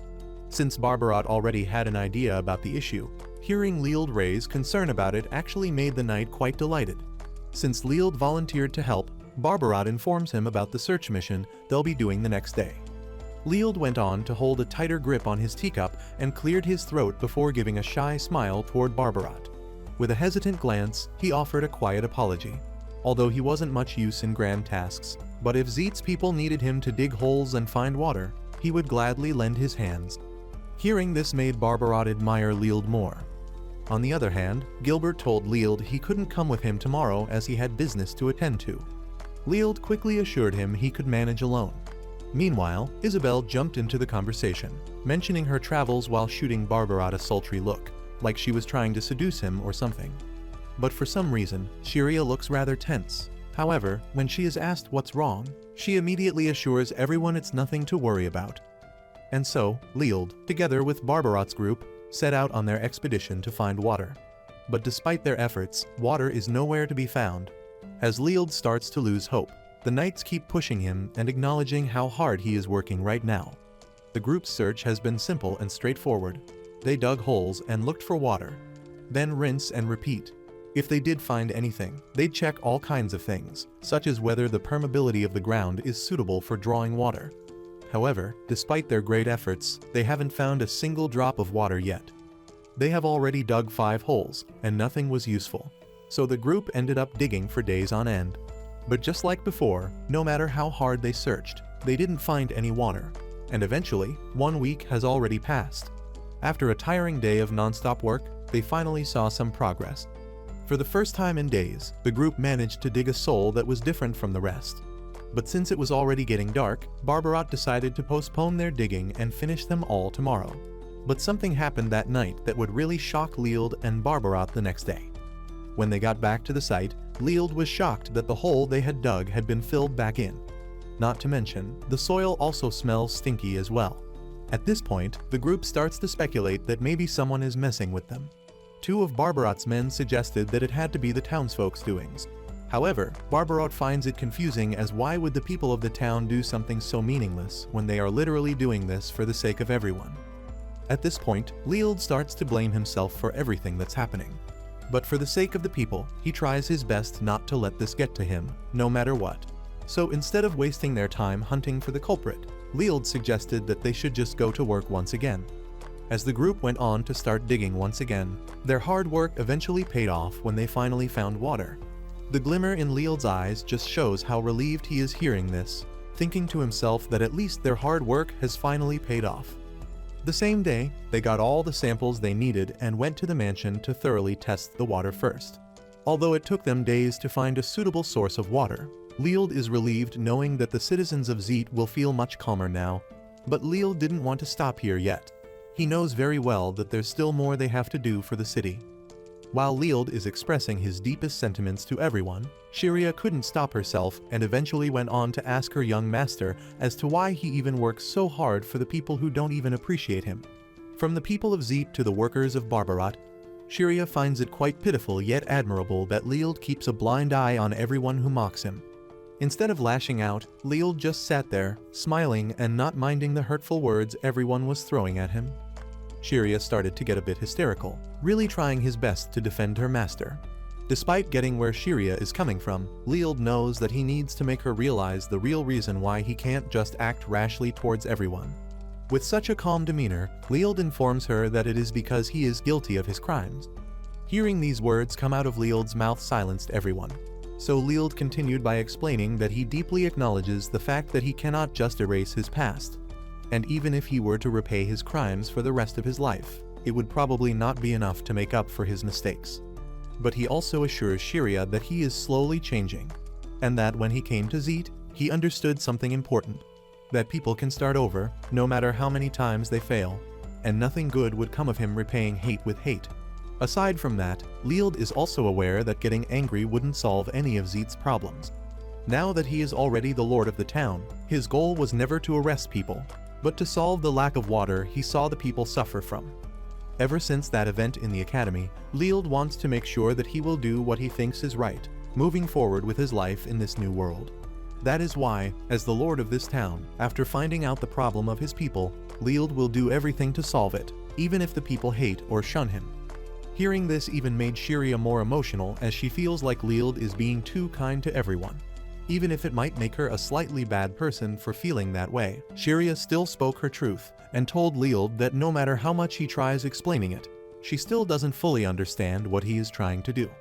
Since Barbarat already had an idea about the issue, hearing Leald raise concern about it actually made the knight quite delighted. Since Leald volunteered to help, Barbarat informs him about the search mission they'll be doing the next day. Leald went on to hold a tighter grip on his teacup and cleared his throat before giving a shy smile toward Barbarat. With a hesitant glance, he offered a quiet apology. Although he wasn't much use in grand tasks, but if Zeet's people needed him to dig holes and find water, he would gladly lend his hands. Hearing this made Barbarat admire Leald more. On the other hand, Gilbert told Leald he couldn't come with him tomorrow as he had business to attend to. Leald quickly assured him he could manage alone. Meanwhile, Isabel jumped into the conversation, mentioning her travels while shooting Barbarat a sultry look, like she was trying to seduce him or something. But for some reason, Shiria looks rather tense. However, when she is asked what's wrong, she immediately assures everyone it's nothing to worry about. And so, Leald, together with Barbarat's group, set out on their expedition to find water. But despite their efforts, water is nowhere to be found. As Leald starts to lose hope, the knights keep pushing him and acknowledging how hard he is working right now. The group's search has been simple and straightforward. They dug holes and looked for water. Then rinse and repeat. If they did find anything, they'd check all kinds of things, such as whether the permeability of the ground is suitable for drawing water. However, despite their great efforts, they haven't found a single drop of water yet. They have already dug 5 holes, and nothing was useful. So the group ended up digging for days on end. But just like before, no matter how hard they searched, they didn't find any water. And eventually, 1 week has already passed. After a tiring day of non-stop work, they finally saw some progress. For the first time in days, the group managed to dig a soul that was different from the rest. But since it was already getting dark, Barbarat decided to postpone their digging and finish them all tomorrow. But something happened that night that would really shock Leald and Barbarat the next day. When they got back to the site, Leald was shocked that the hole they had dug had been filled back in. Not to mention, the soil also smells stinky as well. At this point, the group starts to speculate that maybe someone is messing with them. Two of Barbarat's men suggested that it had to be the townsfolk's doings. However, Barbarat finds it confusing, as why would the people of the town do something so meaningless when they are literally doing this for the sake of everyone? At this point, Leald starts to blame himself for everything that's happening. But for the sake of the people, he tries his best not to let this get to him, no matter what. So instead of wasting their time hunting for the culprit, Leald suggested that they should just go to work once again. As the group went on to start digging once again, their hard work eventually paid off when they finally found water. The glimmer in Leald's eyes just shows how relieved he is hearing this, thinking to himself that at least their hard work has finally paid off. The same day, they got all the samples they needed and went to the mansion to thoroughly test the water first. Although it took them days to find a suitable source of water, Leald is relieved knowing that the citizens of Zeet will feel much calmer now. But Leald didn't want to stop here yet. He knows very well that there's still more they have to do for the city. While Leald is expressing his deepest sentiments to everyone, Shiria couldn't stop herself and eventually went on to ask her young master as to why he even works so hard for the people who don't even appreciate him. From the people of Zeet to the workers of Barbarat, Shiria finds it quite pitiful yet admirable that Leald keeps a blind eye on everyone who mocks him. Instead of lashing out, Leald just sat there, smiling and not minding the hurtful words everyone was throwing at him. Shiria started to get a bit hysterical, really trying his best to defend her master. Despite getting where Shiria is coming from, Leald knows that he needs to make her realize the real reason why he can't just act rashly towards everyone. With such a calm demeanor, Leald informs her that it is because he is guilty of his crimes. Hearing these words come out of Leald's mouth silenced everyone. So Leald continued by explaining that he deeply acknowledges the fact that he cannot just erase his past. And even if he were to repay his crimes for the rest of his life, it would probably not be enough to make up for his mistakes. But he also assures Shiria that he is slowly changing, and that when he came to Zeet, he understood something important. That people can start over, no matter how many times they fail, and nothing good would come of him repaying hate with hate. Aside from that, Leald is also aware that getting angry wouldn't solve any of Zeet's problems. Now that he is already the lord of the town, his goal was never to arrest people, but to solve the lack of water he saw the people suffer from. Ever since that event in the academy, Leald wants to make sure that he will do what he thinks is right, moving forward with his life in this new world. That is why, as the lord of this town, after finding out the problem of his people, Leald will do everything to solve it, even if the people hate or shun him. Hearing this even made Shiria more emotional, as she feels like Leald is being too kind to everyone. Even if it might make her a slightly bad person for feeling that way, Shiria still spoke her truth and told Leald that no matter how much he tries explaining it, she still doesn't fully understand what he is trying to do.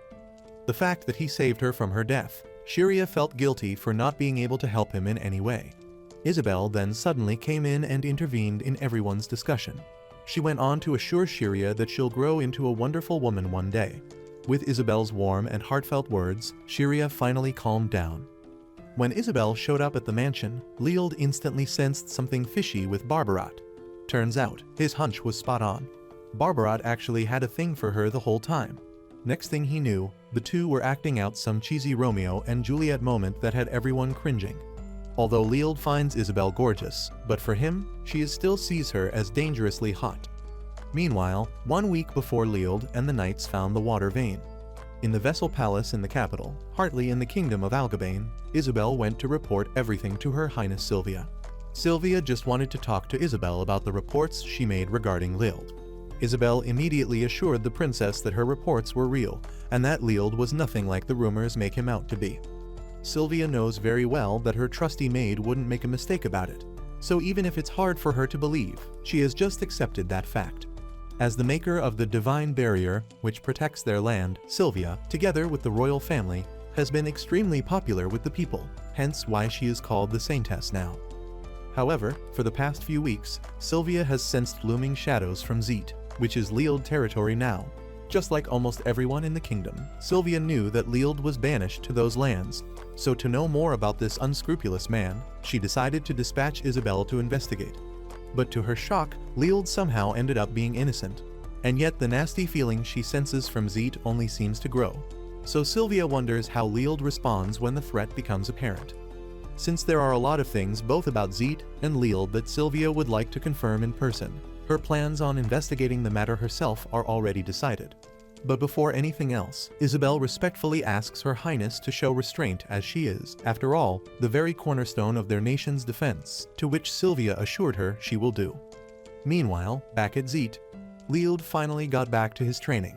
The fact that he saved her from her death, Shiria felt guilty for not being able to help him in any way. Isabel then suddenly came in and intervened in everyone's discussion. She went on to assure Shiria that she'll grow into a wonderful woman one day. With Isabel's warm and heartfelt words, Shiria finally calmed down. When Isabel showed up at the mansion, Leald instantly sensed something fishy with Barbarat. Turns out, his hunch was spot on. Barbarat actually had a thing for her the whole time. Next thing he knew, the two were acting out some cheesy Romeo and Juliet moment that had everyone cringing. Although Leald finds Isabel gorgeous, but for him, she still sees her as dangerously hot. Meanwhile, 1 week before Leald and the knights found the water vein. In the Vessel Palace in the capital, Hartley in the kingdom of Algabane, Isabel went to report everything to Her Highness Sylvia. Sylvia just wanted to talk to Isabel about the reports she made regarding Leald. Isabel immediately assured the princess that her reports were real, and that Leald was nothing like the rumors make him out to be. Sylvia knows very well that her trusty maid wouldn't make a mistake about it, so even if it's hard for her to believe, she has just accepted that fact. As the maker of the divine barrier, which protects their land, Sylvia, together with the royal family, has been extremely popular with the people, hence why she is called the Saintess now. However, for the past few weeks, Sylvia has sensed looming shadows from Zeet, which is Leald territory now. Just like almost everyone in the kingdom, Sylvia knew that Leald was banished to those lands, so to know more about this unscrupulous man, she decided to dispatch Isabel to investigate. But to her shock, Leald somehow ended up being innocent. And yet the nasty feeling she senses from Zeet only seems to grow. So Sylvia wonders how Leald responds when the threat becomes apparent. Since there are a lot of things both about Zeet and Leald that Sylvia would like to confirm in person, her plans on investigating the matter herself are already decided. But before anything else, Isabel respectfully asks Her Highness to show restraint, as she is, after all, the very cornerstone of their nation's defense, to which Sylvia assured her she will do. Meanwhile, back at Zeet, Leald finally got back to his training.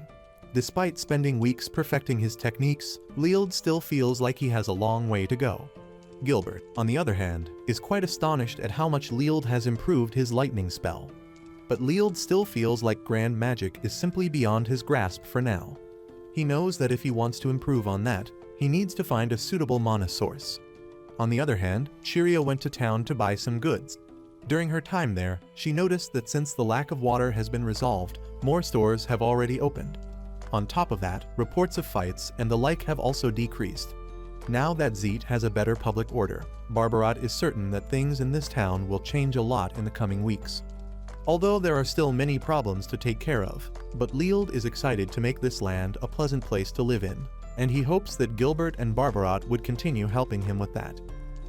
Despite spending weeks perfecting his techniques, Leald still feels like he has a long way to go. Gilbert, on the other hand, is quite astonished at how much Leald has improved his lightning spell. But Leald still feels like grand magic is simply beyond his grasp for now. He knows that if he wants to improve on that, he needs to find a suitable mana source. On the other hand, Chiria went to town to buy some goods. During her time there, she noticed that since the lack of water has been resolved, more stores have already opened. On top of that, reports of fights and the like have also decreased. Now that Zeet has a better public order, Barbarat is certain that things in this town will change a lot in the coming weeks. Although there are still many problems to take care of, but Leald is excited to make this land a pleasant place to live in, and he hopes that Gilbert and Barbarat would continue helping him with that.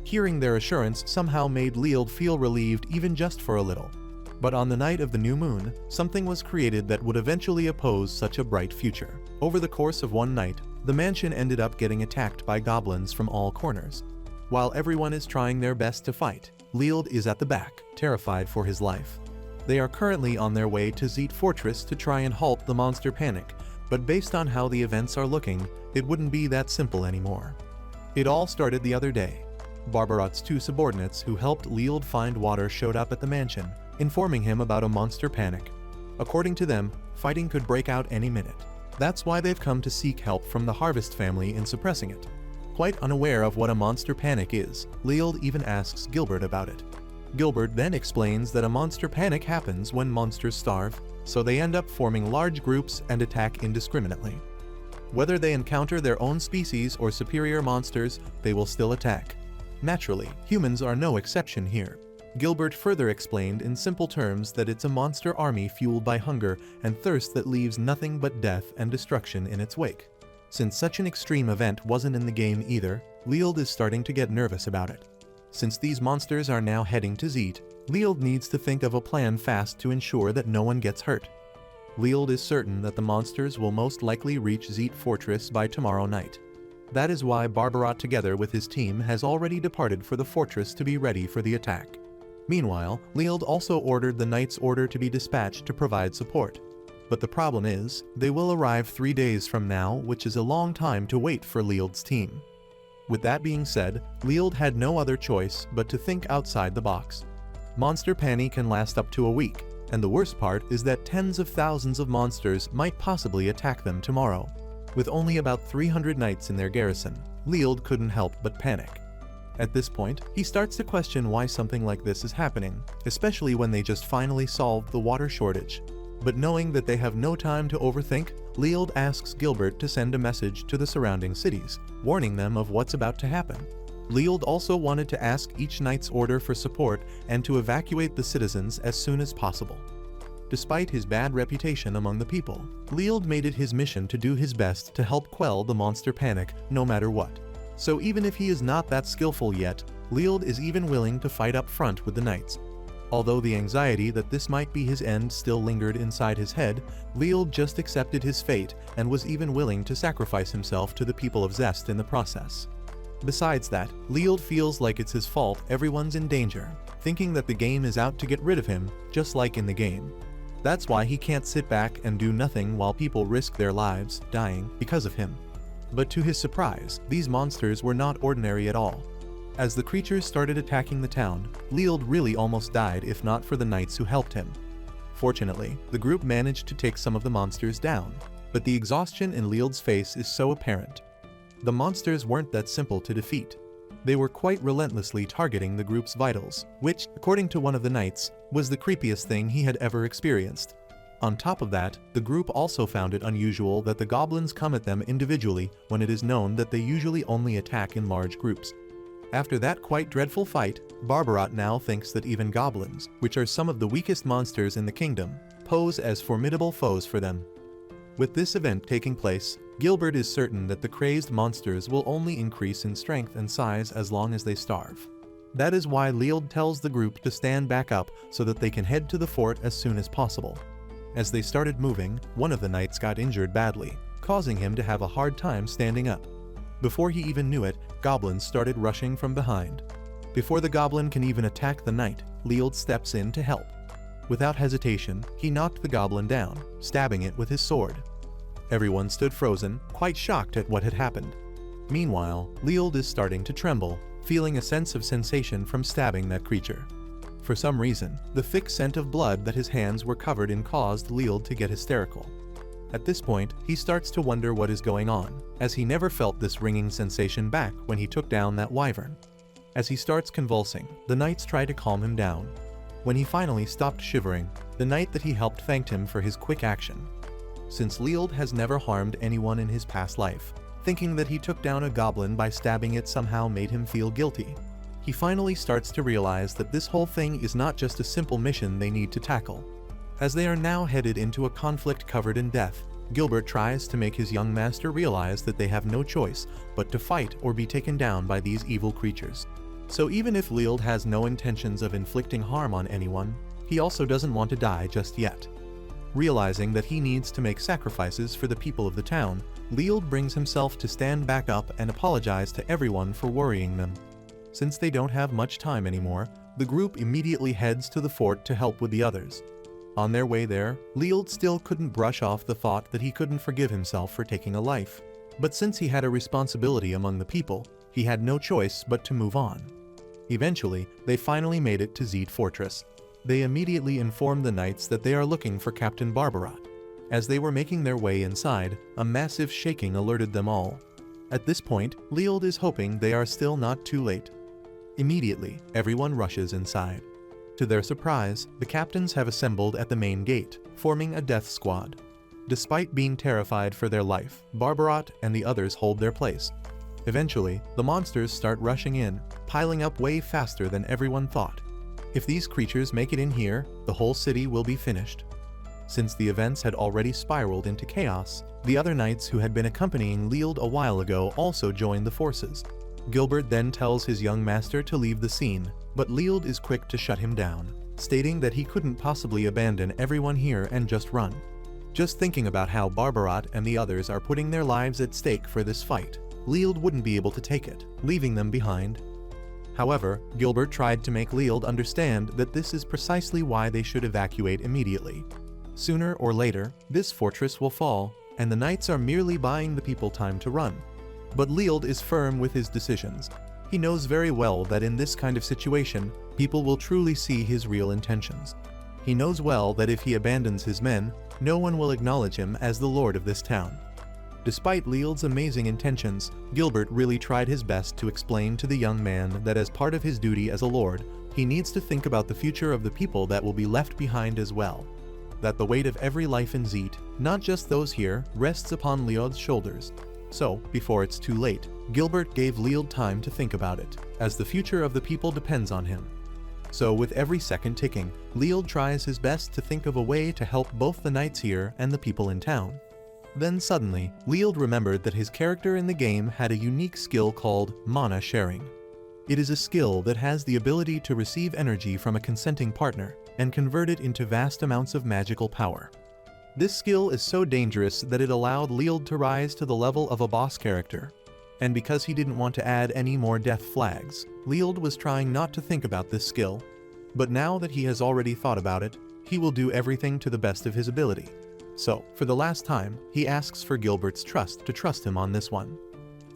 Hearing their assurance somehow made Leald feel relieved even just for a little. But on the night of the new moon, something was created that would eventually oppose such a bright future. Over the course of one night, the mansion ended up getting attacked by goblins from all corners. While everyone is trying their best to fight, Leald is at the back, terrified for his life. They are currently on their way to Zeet Fortress to try and halt the monster panic, but based on how the events are looking, it wouldn't be that simple anymore. It all started the other day. Barbarat's two subordinates who helped Leald find water showed up at the mansion, informing him about a monster panic. According to them, fighting could break out any minute. That's why they've come to seek help from the Harvest family in suppressing it. Quite unaware of what a monster panic is, Leald even asks Gilbert about it. Gilbert then explains that a monster panic happens when monsters starve, so they end up forming large groups and attack indiscriminately. Whether they encounter their own species or superior monsters, they will still attack. Naturally, humans are no exception here. Gilbert further explained in simple terms that it's a monster army fueled by hunger and thirst that leaves nothing but death and destruction in its wake. Since such an extreme event wasn't in the game either, Leald is starting to get nervous about it. Since these monsters are now heading to Zeet, Leald needs to think of a plan fast to ensure that no one gets hurt. Leald is certain that the monsters will most likely reach Zeet Fortress by tomorrow night. That is why Barbarat together with his team has already departed for the fortress to be ready for the attack. Meanwhile, Leald also ordered the Knight's order to be dispatched to provide support. But the problem is, they will arrive 3 days from now, which is a long time to wait for Leald's team. With that being said, Leald had no other choice but to think outside the box. Monster panic can last up to a week, and the worst part is that tens of thousands of monsters might possibly attack them tomorrow. With only about 300 knights in their garrison, Leald couldn't help but panic. At this point, he starts to question why something like this is happening, especially when they just finally solved the water shortage. But knowing that they have no time to overthink, Leald asks Gilbert to send a message to the surrounding cities, warning them of what's about to happen. Leald also wanted to ask each knight's order for support and to evacuate the citizens as soon as possible. Despite his bad reputation among the people, Leald made it his mission to do his best to help quell the monster panic no matter what. So even if he is not that skillful yet, Leald is even willing to fight up front with the knights. Although the anxiety that this might be his end still lingered inside his head, Leald just accepted his fate and was even willing to sacrifice himself to the people of Zest in the process. Besides that, Leald feels like it's his fault everyone's in danger, thinking that the game is out to get rid of him, just like in the game. That's why he can't sit back and do nothing while people risk their lives, dying, because of him. But to his surprise, these monsters were not ordinary at all. As the creatures started attacking the town, Leald really almost died if not for the knights who helped him. Fortunately, the group managed to take some of the monsters down, but the exhaustion in Leald's face is so apparent. The monsters weren't that simple to defeat. They were quite relentlessly targeting the group's vitals, which, according to one of the knights, was the creepiest thing he had ever experienced. On top of that, the group also found it unusual that the goblins come at them individually when it is known that they usually only attack in large groups. After that quite dreadful fight, Barbarat now thinks that even goblins, which are some of the weakest monsters in the kingdom, pose as formidable foes for them. With this event taking place, Gilbert is certain that the crazed monsters will only increase in strength and size as long as they starve. That is why Leod tells the group to stand back up so that they can head to the fort as soon as possible. As they started moving, one of the knights got injured badly, causing him to have a hard time standing up. Before he even knew it, goblins started rushing from behind. Before the goblin can even attack the knight, Leod steps in to help. Without hesitation, he knocked the goblin down, stabbing it with his sword. Everyone stood frozen, quite shocked at what had happened. Meanwhile, Leod is starting to tremble, feeling a sense of sensation from stabbing that creature. For some reason, the thick scent of blood that his hands were covered in caused Leod to get hysterical. At this point, he starts to wonder what is going on, as he never felt this ringing sensation back when he took down that wyvern. As he starts convulsing, the knights try to calm him down. When he finally stopped shivering, the knight that he helped thanked him for his quick action. Since Leod has never harmed anyone in his past life, thinking that he took down a goblin by stabbing it somehow made him feel guilty. He finally starts to realize that this whole thing is not just a simple mission they need to tackle. As they are now headed into a conflict covered in death, Gilbert tries to make his young master realize that they have no choice but to fight or be taken down by these evil creatures. So even if Leod has no intentions of inflicting harm on anyone, he also doesn't want to die just yet. Realizing that he needs to make sacrifices for the people of the town, Leod brings himself to stand back up and apologize to everyone for worrying them. Since they don't have much time anymore, the group immediately heads to the fort to help with the others. On their way there, Leod still couldn't brush off the thought that he couldn't forgive himself for taking a life. But since he had a responsibility among the people, he had no choice but to move on. Eventually, they finally made it to Zed Fortress. They immediately informed the knights that they are looking for Captain Barbarat. As they were making their way inside, a massive shaking alerted them all. At this point, Leod is hoping they are still not too late. Immediately, everyone rushes inside. To their surprise, the captains have assembled at the main gate, forming a death squad. Despite being terrified for their life, Barbarat and the others hold their place. Eventually, the monsters start rushing in, piling up way faster than everyone thought. If these creatures make it in here, the whole city will be finished. Since the events had already spiraled into chaos, the other knights who had been accompanying Leod a while ago also joined the forces. Gilbert then tells his young master to leave the scene, but Leod is quick to shut him down, stating that he couldn't possibly abandon everyone here and just run. Just thinking about how Barbarat and the others are putting their lives at stake for this fight, Leod wouldn't be able to take it, leaving them behind. However, Gilbert tried to make Leod understand that this is precisely why they should evacuate immediately. Sooner or later, this fortress will fall, and the knights are merely buying the people time to run. But Leod is firm with his decisions. He knows very well that in this kind of situation, people will truly see his real intentions. He knows well that if he abandons his men, no one will acknowledge him as the lord of this town. Despite Leod's amazing intentions, Gilbert really tried his best to explain to the young man that as part of his duty as a lord, he needs to think about the future of the people that will be left behind as well. That the weight of every life in Zed, not just those here, rests upon Leod's shoulders. So, before it's too late, Gilbert gave Leod time to think about it, as the future of the people depends on him. So with every second ticking, Leod tries his best to think of a way to help both the knights here and the people in town. Then suddenly, Leod remembered that his character in the game had a unique skill called mana sharing. It is a skill that has the ability to receive energy from a consenting partner and convert it into vast amounts of magical power. This skill is so dangerous that it allowed Leod to rise to the level of a boss character. And because he didn't want to add any more death flags, Leod was trying not to think about this skill. But now that he has already thought about it, he will do everything to the best of his ability. So, for the last time, he asks for Gilbert's trust to trust him on this one.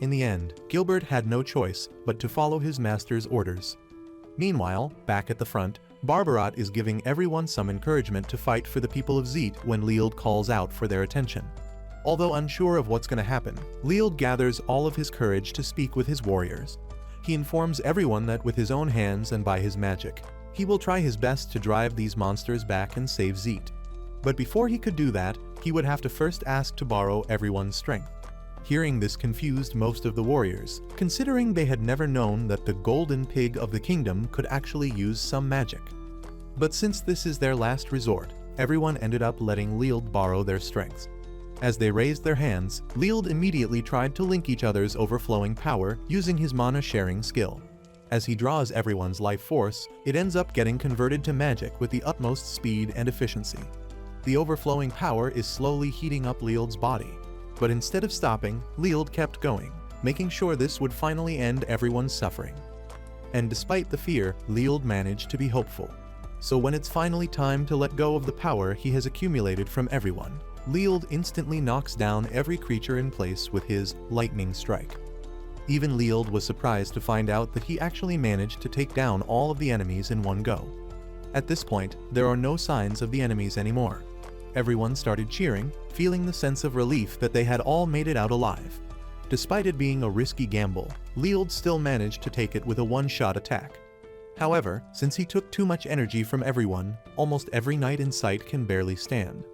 In the end, Gilbert had no choice but to follow his master's orders. Meanwhile, back at the front, Barbarat is giving everyone some encouragement to fight for the people of Zed when Leod calls out for their attention. Although unsure of what's going to happen, Leod gathers all of his courage to speak with his warriors. He informs everyone that with his own hands and by his magic, he will try his best to drive these monsters back and save Zed. But before he could do that, he would have to first ask to borrow everyone's strength. Hearing this confused most of the warriors, considering they had never known that the golden pig of the kingdom could actually use some magic. But since this is their last resort, everyone ended up letting Leod borrow their strengths. As they raised their hands, Lield immediately tried to link each other's overflowing power using his mana sharing skill. As he draws everyone's life force, it ends up getting converted to magic with the utmost speed and efficiency. The overflowing power is slowly heating up Lield's body. But instead of stopping, Lield kept going, making sure this would finally end everyone's suffering. And despite the fear, Lield managed to be hopeful. So when it's finally time to let go of the power he has accumulated from everyone, Lield instantly knocks down every creature in place with his lightning strike. Even Lield was surprised to find out that he actually managed to take down all of the enemies in one go. At this point, there are no signs of the enemies anymore. Everyone started cheering, feeling the sense of relief that they had all made it out alive. Despite it being a risky gamble, Lield still managed to take it with a one-shot attack. However, since he took too much energy from everyone, almost every knight in sight can barely stand.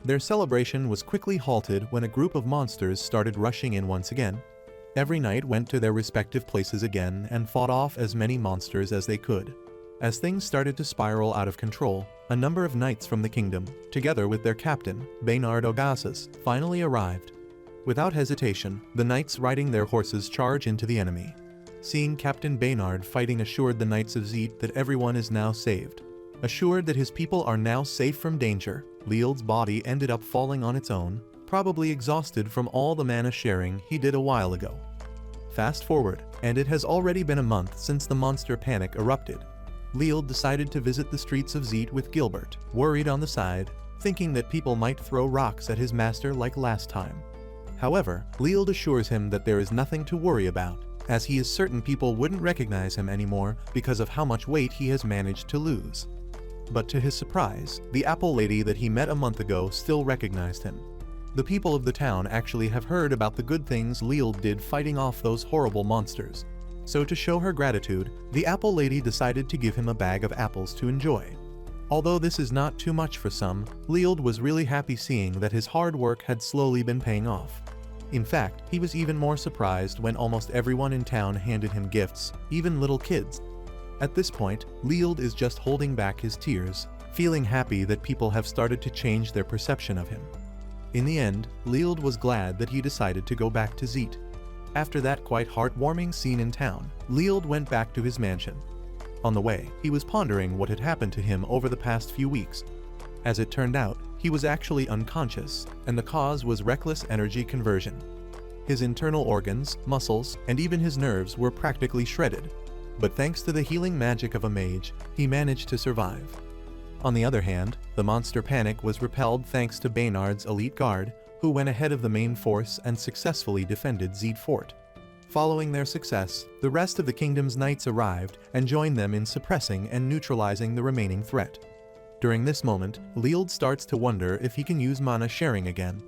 Their celebration was quickly halted when a group of monsters started rushing in once again. Every knight went to their respective places again and fought off as many monsters as they could. As things started to spiral out of control, a number of knights from the kingdom, together with their captain, Baynard Ogasas, finally arrived. Without hesitation, the knights riding their horses charge into the enemy. Seeing Captain Baynard fighting assured the Knights of Zeet that everyone is now saved. Assured that his people are now safe from danger, Lield's body ended up falling on its own, probably exhausted from all the mana sharing he did a while ago. Fast forward, and it has already been a month since the monster panic erupted. Lield decided to visit the streets of Zeet with Gilbert, worried on the side, thinking that people might throw rocks at his master like last time. However, Lield assures him that there is nothing to worry about, as he is certain people wouldn't recognize him anymore because of how much weight he has managed to lose. But to his surprise, the apple lady that he met a month ago still recognized him. The people of the town actually have heard about the good things Lield did fighting off those horrible monsters. So to show her gratitude, the apple lady decided to give him a bag of apples to enjoy. Although this is not too much for some, Lield was really happy seeing that his hard work had slowly been paying off. In fact, he was even more surprised when almost everyone in town handed him gifts, even little kids. At this point, Lield is just holding back his tears, feeling happy that people have started to change their perception of him. In the end, Lield was glad that he decided to go back to Zeet. After that quite heartwarming scene in town, Lield went back to his mansion. On the way, he was pondering what had happened to him over the past few weeks. As it turned out, he was actually unconscious, and the cause was reckless energy conversion. His internal organs, muscles, and even his nerves were practically shredded. But thanks to the healing magic of a mage, he managed to survive. On the other hand, the monster panic was repelled thanks to Baynard's elite guard, who went ahead of the main force and successfully defended Zeet Fort. Following their success, the rest of the kingdom's knights arrived and joined them in suppressing and neutralizing the remaining threat. During this moment, Lield starts to wonder if he can use mana sharing again.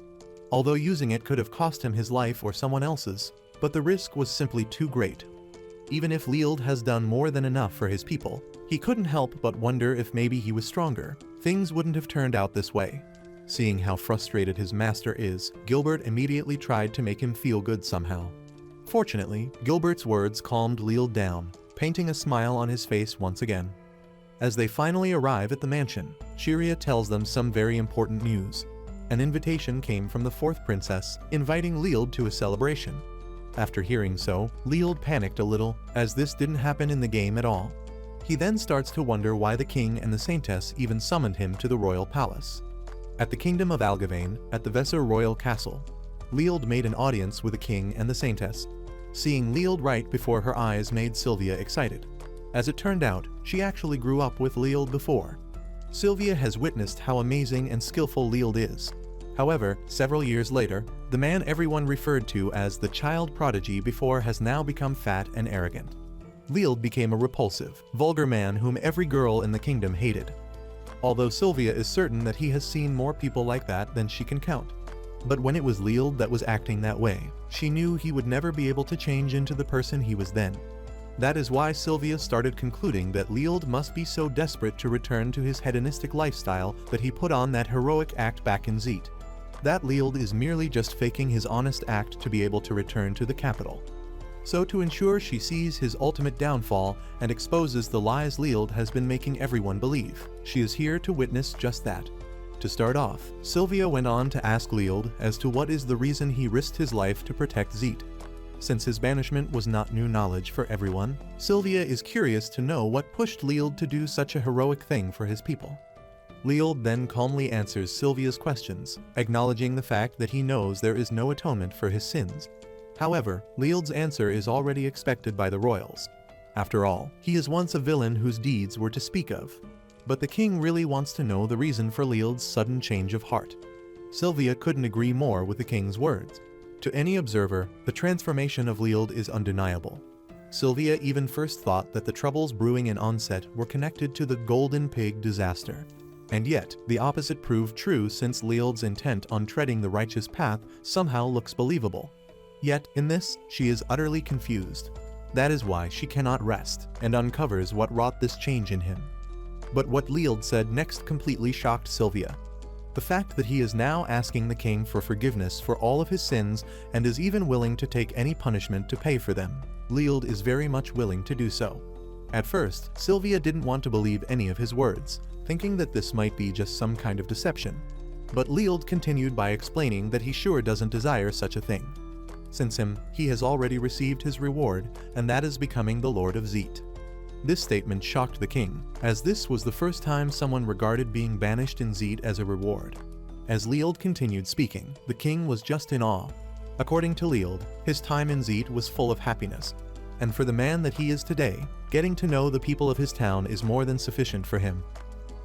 Although using it could have cost him his life or someone else's, but the risk was simply too great. Even if Lield has done more than enough for his people, he couldn't help but wonder if maybe he was stronger, things wouldn't have turned out this way. Seeing how frustrated his master is, Gilbert immediately tried to make him feel good somehow. Fortunately, Gilbert's words calmed Lield down, painting a smile on his face once again. As they finally arrive at the mansion, Chiria tells them some very important news. An invitation came from the fourth princess, inviting Lield to a celebration. After hearing so, Lield panicked a little, as this didn't happen in the game at all. He then starts to wonder why the king and the saintess even summoned him to the royal palace. At the kingdom of Algavain, at the Vesser royal castle, Lield made an audience with the king and the saintess. Seeing Lield right before her eyes made Sylvia excited. As it turned out, she actually grew up with Lield before. Sylvia has witnessed how amazing and skillful Lield is. However, several years later, the man everyone referred to as the child prodigy before has now become fat and arrogant. Lield became a repulsive, vulgar man whom every girl in the kingdom hated. Although Sylvia is certain that he has seen more people like that than she can count. But when it was Lield that was acting that way, she knew he would never be able to change into the person he was then. That is why Sylvia started concluding that Lield must be so desperate to return to his hedonistic lifestyle that he put on that heroic act back in Zeet. That Lield is merely just faking his honest act to be able to return to the capital. So to ensure she sees his ultimate downfall and exposes the lies Lield has been making everyone believe, she is here to witness just that. To start off, Sylvia went on to ask Leald as to what is the reason he risked his life to protect Zeet. Since his banishment was not new knowledge for everyone, Sylvia is curious to know what pushed Leald to do such a heroic thing for his people. Leald then calmly answers Sylvia's questions, acknowledging the fact that he knows there is no atonement for his sins. However, Leald's answer is already expected by the royals. After all, he is once a villain whose deeds were to speak of. But the king really wants to know the reason for Leald's sudden change of heart. Sylvia couldn't agree more with the king's words. To any observer, the transformation of Leald is undeniable. Sylvia even first thought that the troubles brewing in Onset were connected to the Golden Pig disaster. And yet, the opposite proved true since Leald's intent on treading the righteous path somehow looks believable. Yet, in this, she is utterly confused. That is why she cannot rest, and uncovers what wrought this change in him. But what Leald said next completely shocked Sylvia. The fact that he is now asking the king for forgiveness for all of his sins and is even willing to take any punishment to pay for them. Leald is very much willing to do so. At first, Sylvia didn't want to believe any of his words, thinking that this might be just some kind of deception. But Leald continued by explaining that he sure doesn't desire such a thing. Since he has already received his reward, and that is becoming the Lord of Zeet. This statement shocked the king, as this was the first time someone regarded being banished in Zeet as a reward. As Leald continued speaking, the king was just in awe. According to Leald, his time in Zeet was full of happiness. And for the man that he is today, getting to know the people of his town is more than sufficient for him.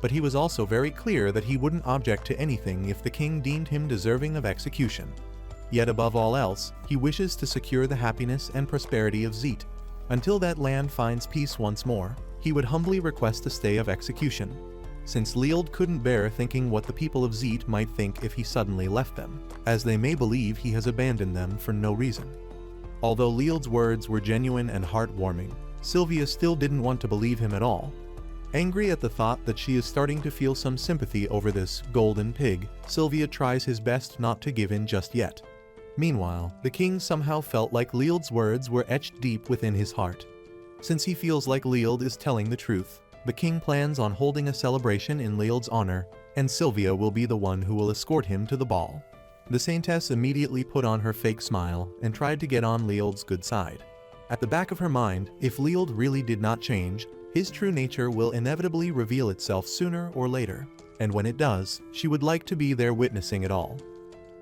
But he was also very clear that he wouldn't object to anything if the king deemed him deserving of execution. Yet above all else, he wishes to secure the happiness and prosperity of Zeet. Until that land finds peace once more, he would humbly request a stay of execution, since Leald couldn't bear thinking what the people of Zeet might think if he suddenly left them, as they may believe he has abandoned them for no reason. Although Leald's words were genuine and heartwarming, Sylvia still didn't want to believe him at all. Angry at the thought that she is starting to feel some sympathy over this golden pig, Sylvia tries his best not to give in just yet. Meanwhile, the king somehow felt like Leald's words were etched deep within his heart. Since he feels like Leald is telling the truth, the king plans on holding a celebration in Leald's honor, and Sylvia will be the one who will escort him to the ball. The saintess immediately put on her fake smile and tried to get on Leald's good side. At the back of her mind, if Leald really did not change, his true nature will inevitably reveal itself sooner or later, and when it does, she would like to be there witnessing it all.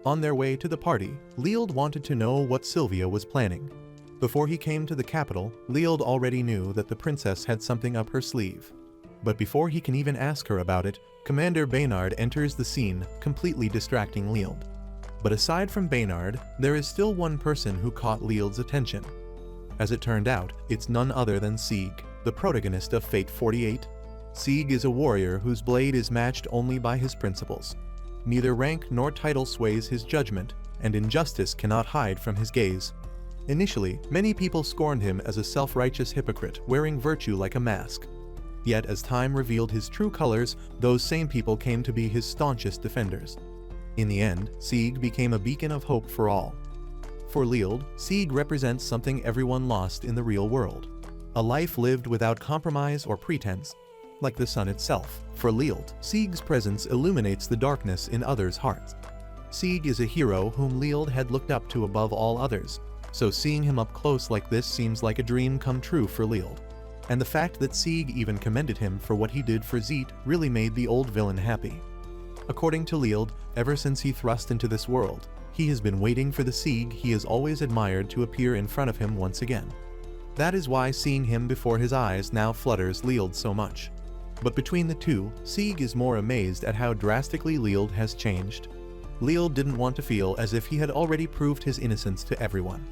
On their way to the party, Leald wanted to know what Sylvia was planning. Before he came to the capital, Leald already knew that the princess had something up her sleeve. But before he can even ask her about it, Commander Baynard enters the scene, completely distracting Leald. But aside from Baynard, there is still one person who caught Leald's attention. As it turned out, it's none other than Sieg, the protagonist of Fate 48. Sieg is a warrior whose blade is matched only by his principles. Neither rank nor title sways his judgment, and injustice cannot hide from his gaze. Initially, many people scorned him as a self-righteous hypocrite wearing virtue like a mask. Yet as time revealed his true colors, those same people came to be his staunchest defenders. In the end, Sieg became a beacon of hope for all. For Leald, Sieg represents something everyone lost in the real world. A life lived without compromise or pretense. Like the sun itself, for Leald, Sieg's presence illuminates the darkness in others' hearts. Sieg is a hero whom Leald had looked up to above all others, so seeing him up close like this seems like a dream come true for Leald. And the fact that Sieg even commended him for what he did for Zeet really made the old villain happy. According to Leald, ever since he thrust into this world, he has been waiting for the Sieg he has always admired to appear in front of him once again. That is why seeing him before his eyes now flutters Leald so much. But between the two, Sieg is more amazed at how drastically Leald has changed. Leald didn't want to feel as if he had already proved his innocence to everyone.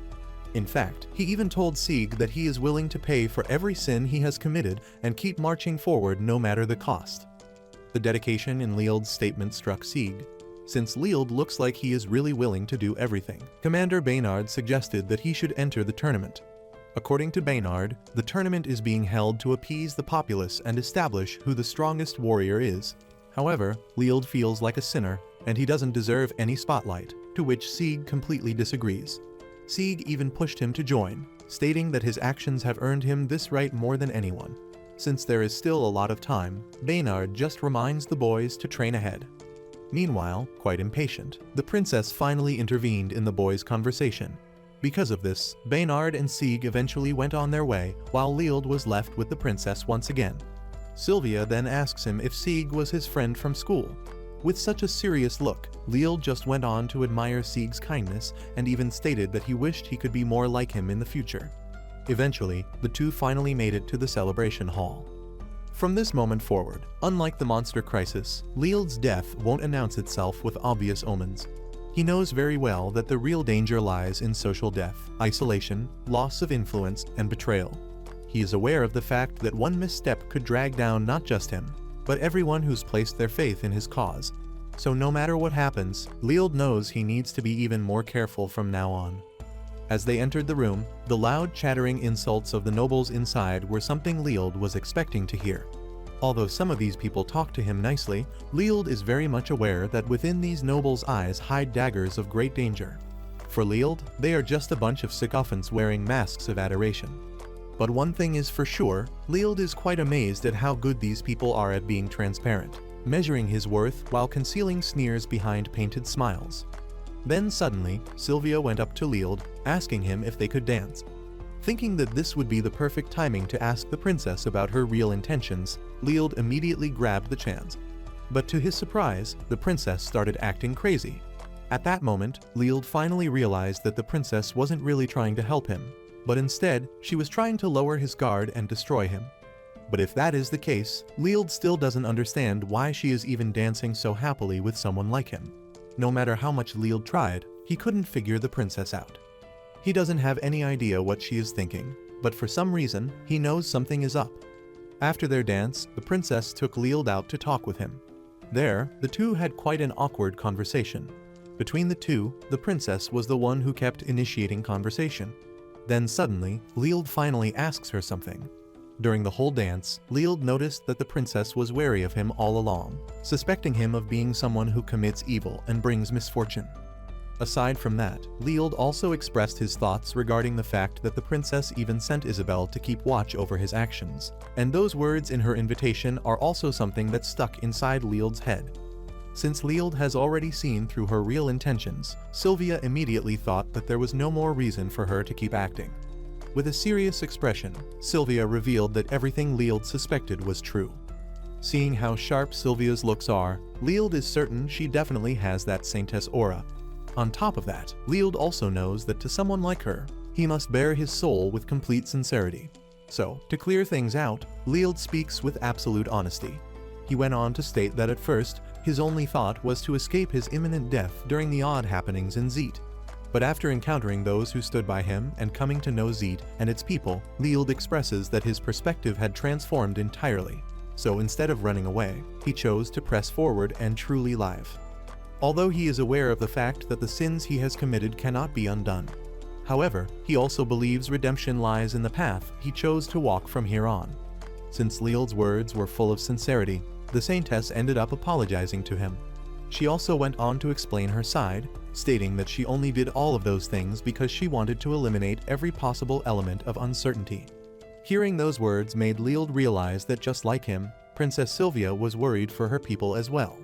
In fact, he even told Sieg that he is willing to pay for every sin he has committed and keep marching forward no matter the cost. The dedication in Leald's statement struck Sieg. Since Leald looks like he is really willing to do everything, Commander Baynard suggested that he should enter the tournament. According to Baynard, the tournament is being held to appease the populace and establish who the strongest warrior is. However, Leald feels like a sinner, and he doesn't deserve any spotlight, to which Sieg completely disagrees. Sieg even pushed him to join, stating that his actions have earned him this right more than anyone. Since there is still a lot of time, Baynard just reminds the boys to train ahead. Meanwhile, quite impatient, the princess finally intervened in the boys' conversation. Because of this, Baynard and Sieg eventually went on their way, while Leald was left with the princess once again. Sylvia then asks him if Sieg was his friend from school. With such a serious look, Leald just went on to admire Sieg's kindness and even stated that he wished he could be more like him in the future. Eventually, the two finally made it to the celebration hall. From this moment forward, unlike the monster crisis, Leald's death won't announce itself with obvious omens. He knows very well that the real danger lies in social death, isolation, loss of influence, and betrayal. He is aware of the fact that one misstep could drag down not just him, but everyone who's placed their faith in his cause. So no matter what happens, Leald knows he needs to be even more careful from now on. As they entered the room, the loud chattering insults of the nobles inside were something Leald was expecting to hear. Although some of these people talk to him nicely, Leald is very much aware that within these nobles' eyes hide daggers of great danger. For Leald, they are just a bunch of sycophants wearing masks of adoration. But one thing is for sure, Leald is quite amazed at how good these people are at being transparent, measuring his worth while concealing sneers behind painted smiles. Then suddenly, Sylvia went up to Leald, asking him if they could dance. Thinking that this would be the perfect timing to ask the princess about her real intentions, Leald immediately grabbed the chance. But to his surprise, the princess started acting crazy. At that moment, Leald finally realized that the princess wasn't really trying to help him, but instead, she was trying to lower his guard and destroy him. But if that is the case, Leald still doesn't understand why she is even dancing so happily with someone like him. No matter how much Leald tried, he couldn't figure the princess out. He doesn't have any idea what she is thinking, but for some reason, he knows something is up. After their dance, the princess took Leald out to talk with him. There, the two had quite an awkward conversation. Between the two, the princess was the one who kept initiating conversation. Then suddenly, Leald finally asks her something. During the whole dance, Leald noticed that the princess was wary of him all along, suspecting him of being someone who commits evil and brings misfortune. Aside from that, Leald also expressed his thoughts regarding the fact that the princess even sent Isabel to keep watch over his actions, and those words in her invitation are also something that stuck inside Leald's head. Since Leald has already seen through her real intentions, Sylvia immediately thought that there was no more reason for her to keep acting. With a serious expression, Sylvia revealed that everything Leald suspected was true. Seeing how sharp Sylvia's looks are, Leald is certain she definitely has that saintess aura. On top of that, Leald also knows that to someone like her, he must bare his soul with complete sincerity. So, to clear things out, Leald speaks with absolute honesty. He went on to state that at first, his only thought was to escape his imminent death during the odd happenings in Zeet. But after encountering those who stood by him and coming to know Zeet and its people, Leald expresses that his perspective had transformed entirely. So instead of running away, he chose to press forward and truly live. Although he is aware of the fact that the sins he has committed cannot be undone. However, he also believes redemption lies in the path he chose to walk from here on. Since Leald's words were full of sincerity, the saintess ended up apologizing to him. She also went on to explain her side, stating that she only did all of those things because she wanted to eliminate every possible element of uncertainty. Hearing those words made Leald realize that just like him, Princess Sylvia was worried for her people as well.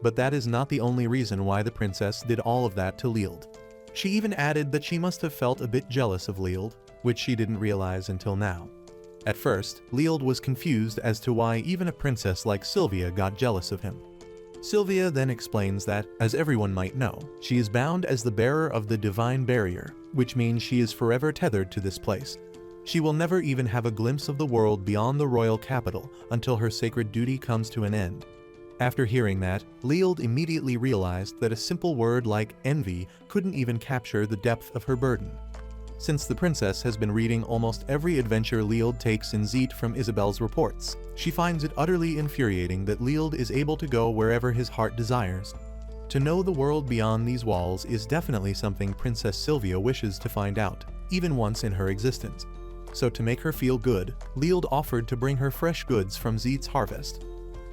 But that is not the only reason why the princess did all of that to Leald. She even added that she must have felt a bit jealous of Leald, which she didn't realize until now. At first, Leald was confused as to why even a princess like Sylvia got jealous of him. Sylvia then explains that, as everyone might know, she is bound as the bearer of the divine barrier, which means she is forever tethered to this place. She will never even have a glimpse of the world beyond the royal capital until her sacred duty comes to an end. After hearing that, Leald immediately realized that a simple word like envy couldn't even capture the depth of her burden. Since the princess has been reading almost every adventure Leald takes in Zeet from Isabel's reports, she finds it utterly infuriating that Leald is able to go wherever his heart desires. To know the world beyond these walls is definitely something Princess Sylvia wishes to find out, even once in her existence. So to make her feel good, Leald offered to bring her fresh goods from Zeet's harvest.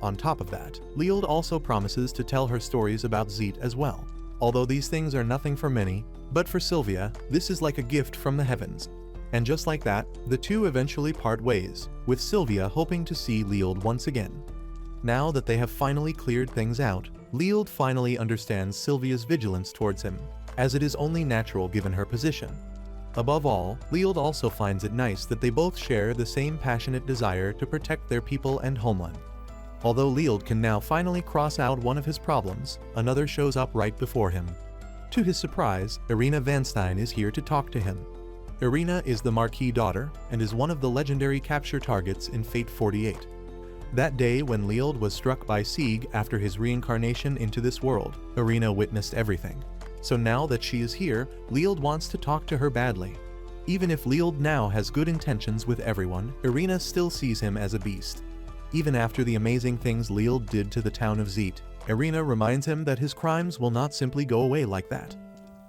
On top of that, Leald also promises to tell her stories about Zeet as well. Although these things are nothing for many, but for Sylvia, this is like a gift from the heavens. And just like that, the two eventually part ways, with Sylvia hoping to see Leald once again. Now that they have finally cleared things out, Leald finally understands Sylvia's vigilance towards him, as it is only natural given her position. Above all, Leald also finds it nice that they both share the same passionate desire to protect their people and homeland. Although Leald can now finally cross out one of his problems, another shows up right before him. To his surprise, Irina Vanstein is here to talk to him. Irina is the Marquis daughter and is one of the legendary capture targets in Fate 48. That day when Leald was struck by Sieg after his reincarnation into this world, Irina witnessed everything. So now that she is here, Leald wants to talk to her badly. Even if Leald now has good intentions with everyone, Irina still sees him as a beast. Even after the amazing things Leald did to the town of Zeet, Irina reminds him that his crimes will not simply go away like that.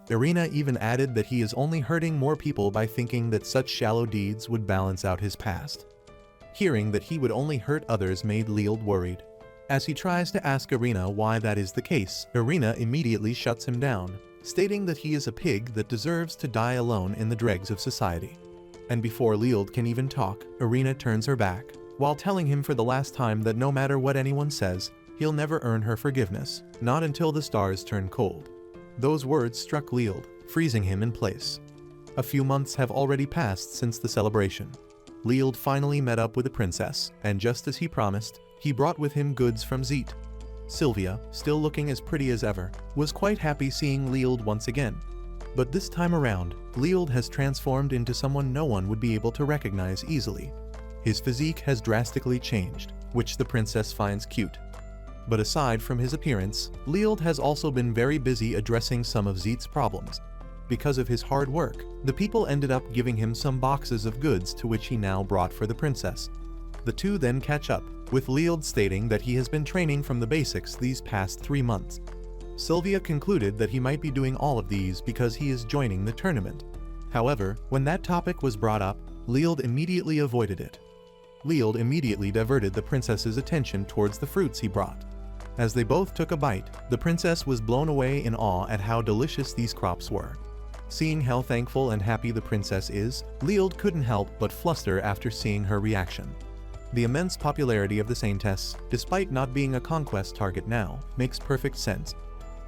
Irina even added that he is only hurting more people by thinking that such shallow deeds would balance out his past. Hearing that he would only hurt others made Leald worried. As he tries to ask Irina why that is the case, Irina immediately shuts him down, stating that he is a pig that deserves to die alone in the dregs of society. And before Leald can even talk, Irina turns her back, while telling him for the last time that no matter what anyone says, he'll never earn her forgiveness, not until the stars turn cold. Those words struck Leald, freezing him in place. A few months have already passed since the celebration. Leald finally met up with the princess, and just as he promised, he brought with him goods from Zeet. Sylvia, still looking as pretty as ever, was quite happy seeing Leald once again. But this time around, Leald has transformed into someone no one would be able to recognize easily. His physique has drastically changed, which the princess finds cute. But aside from his appearance, Leald has also been very busy addressing some of Zeet's problems. Because of his hard work, the people ended up giving him some boxes of goods to which he now brought for the princess. The two then catch up, with Leald stating that he has been training from the basics these past 3 months. Sylvia concluded that he might be doing all of these because he is joining the tournament. However, when that topic was brought up, Leald immediately avoided it. Leald immediately diverted the princess's attention towards the fruits he brought. As they both took a bite, the princess was blown away in awe at how delicious these crops were. Seeing how thankful and happy the princess is, Leald couldn't help but fluster after seeing her reaction. The immense popularity of the Saintess, despite not being a conquest target now, makes perfect sense.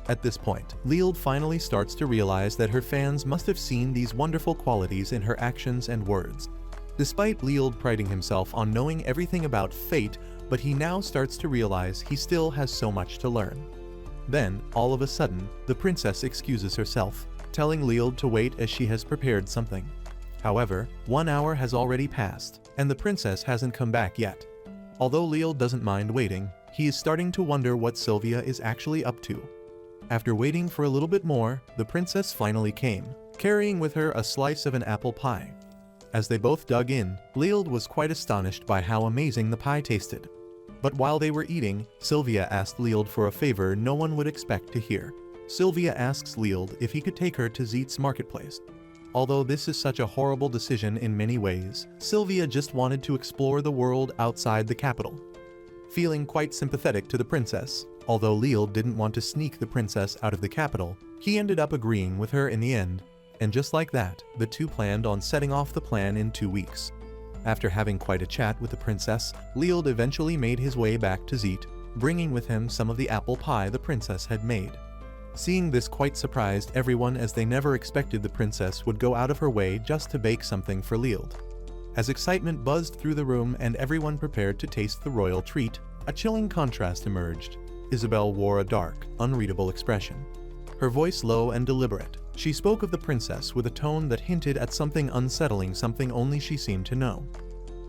At this point, Leald finally starts to realize that her fans must have seen these wonderful qualities in her actions and words. Despite Leald priding himself on knowing everything about fate, but he now starts to realize he still has so much to learn. Then, all of a sudden, the princess excuses herself, telling Leald to wait as she has prepared something. However, 1 hour has already passed, and the princess hasn't come back yet. Although Leald doesn't mind waiting, he is starting to wonder what Sylvia is actually up to. After waiting for a little bit more, the princess finally came, carrying with her a slice of an apple pie. As they both dug in, Leald was quite astonished by how amazing the pie tasted. But while they were eating, Sylvia asked Leald for a favor no one would expect to hear. Sylvia asks Leald if he could take her to Zeet's marketplace. Although this is such a horrible decision in many ways, Sylvia just wanted to explore the world outside the capital. Feeling quite sympathetic to the princess, although Leald didn't want to sneak the princess out of the capital, he ended up agreeing with her in the end. And just like that, the two planned on setting off the plan in 2 weeks. After having quite a chat with the princess, Leald eventually made his way back to Zeet, bringing with him some of the apple pie the princess had made. Seeing this quite surprised everyone, as they never expected the princess would go out of her way just to bake something for Leald. As excitement buzzed through the room and everyone prepared to taste the royal treat, a chilling contrast emerged. Isabel wore a dark, unreadable expression. Her voice low and deliberate, she spoke of the princess with a tone that hinted at something unsettling, something only she seemed to know.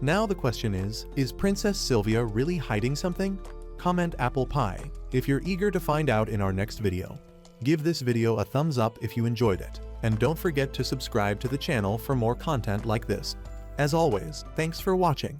Now the question is Princess Sylvia really hiding something? Comment apple pie if you're eager to find out in our next video. Give this video a thumbs up if you enjoyed it, and don't forget to subscribe to the channel for more content like this. As always, thanks for watching.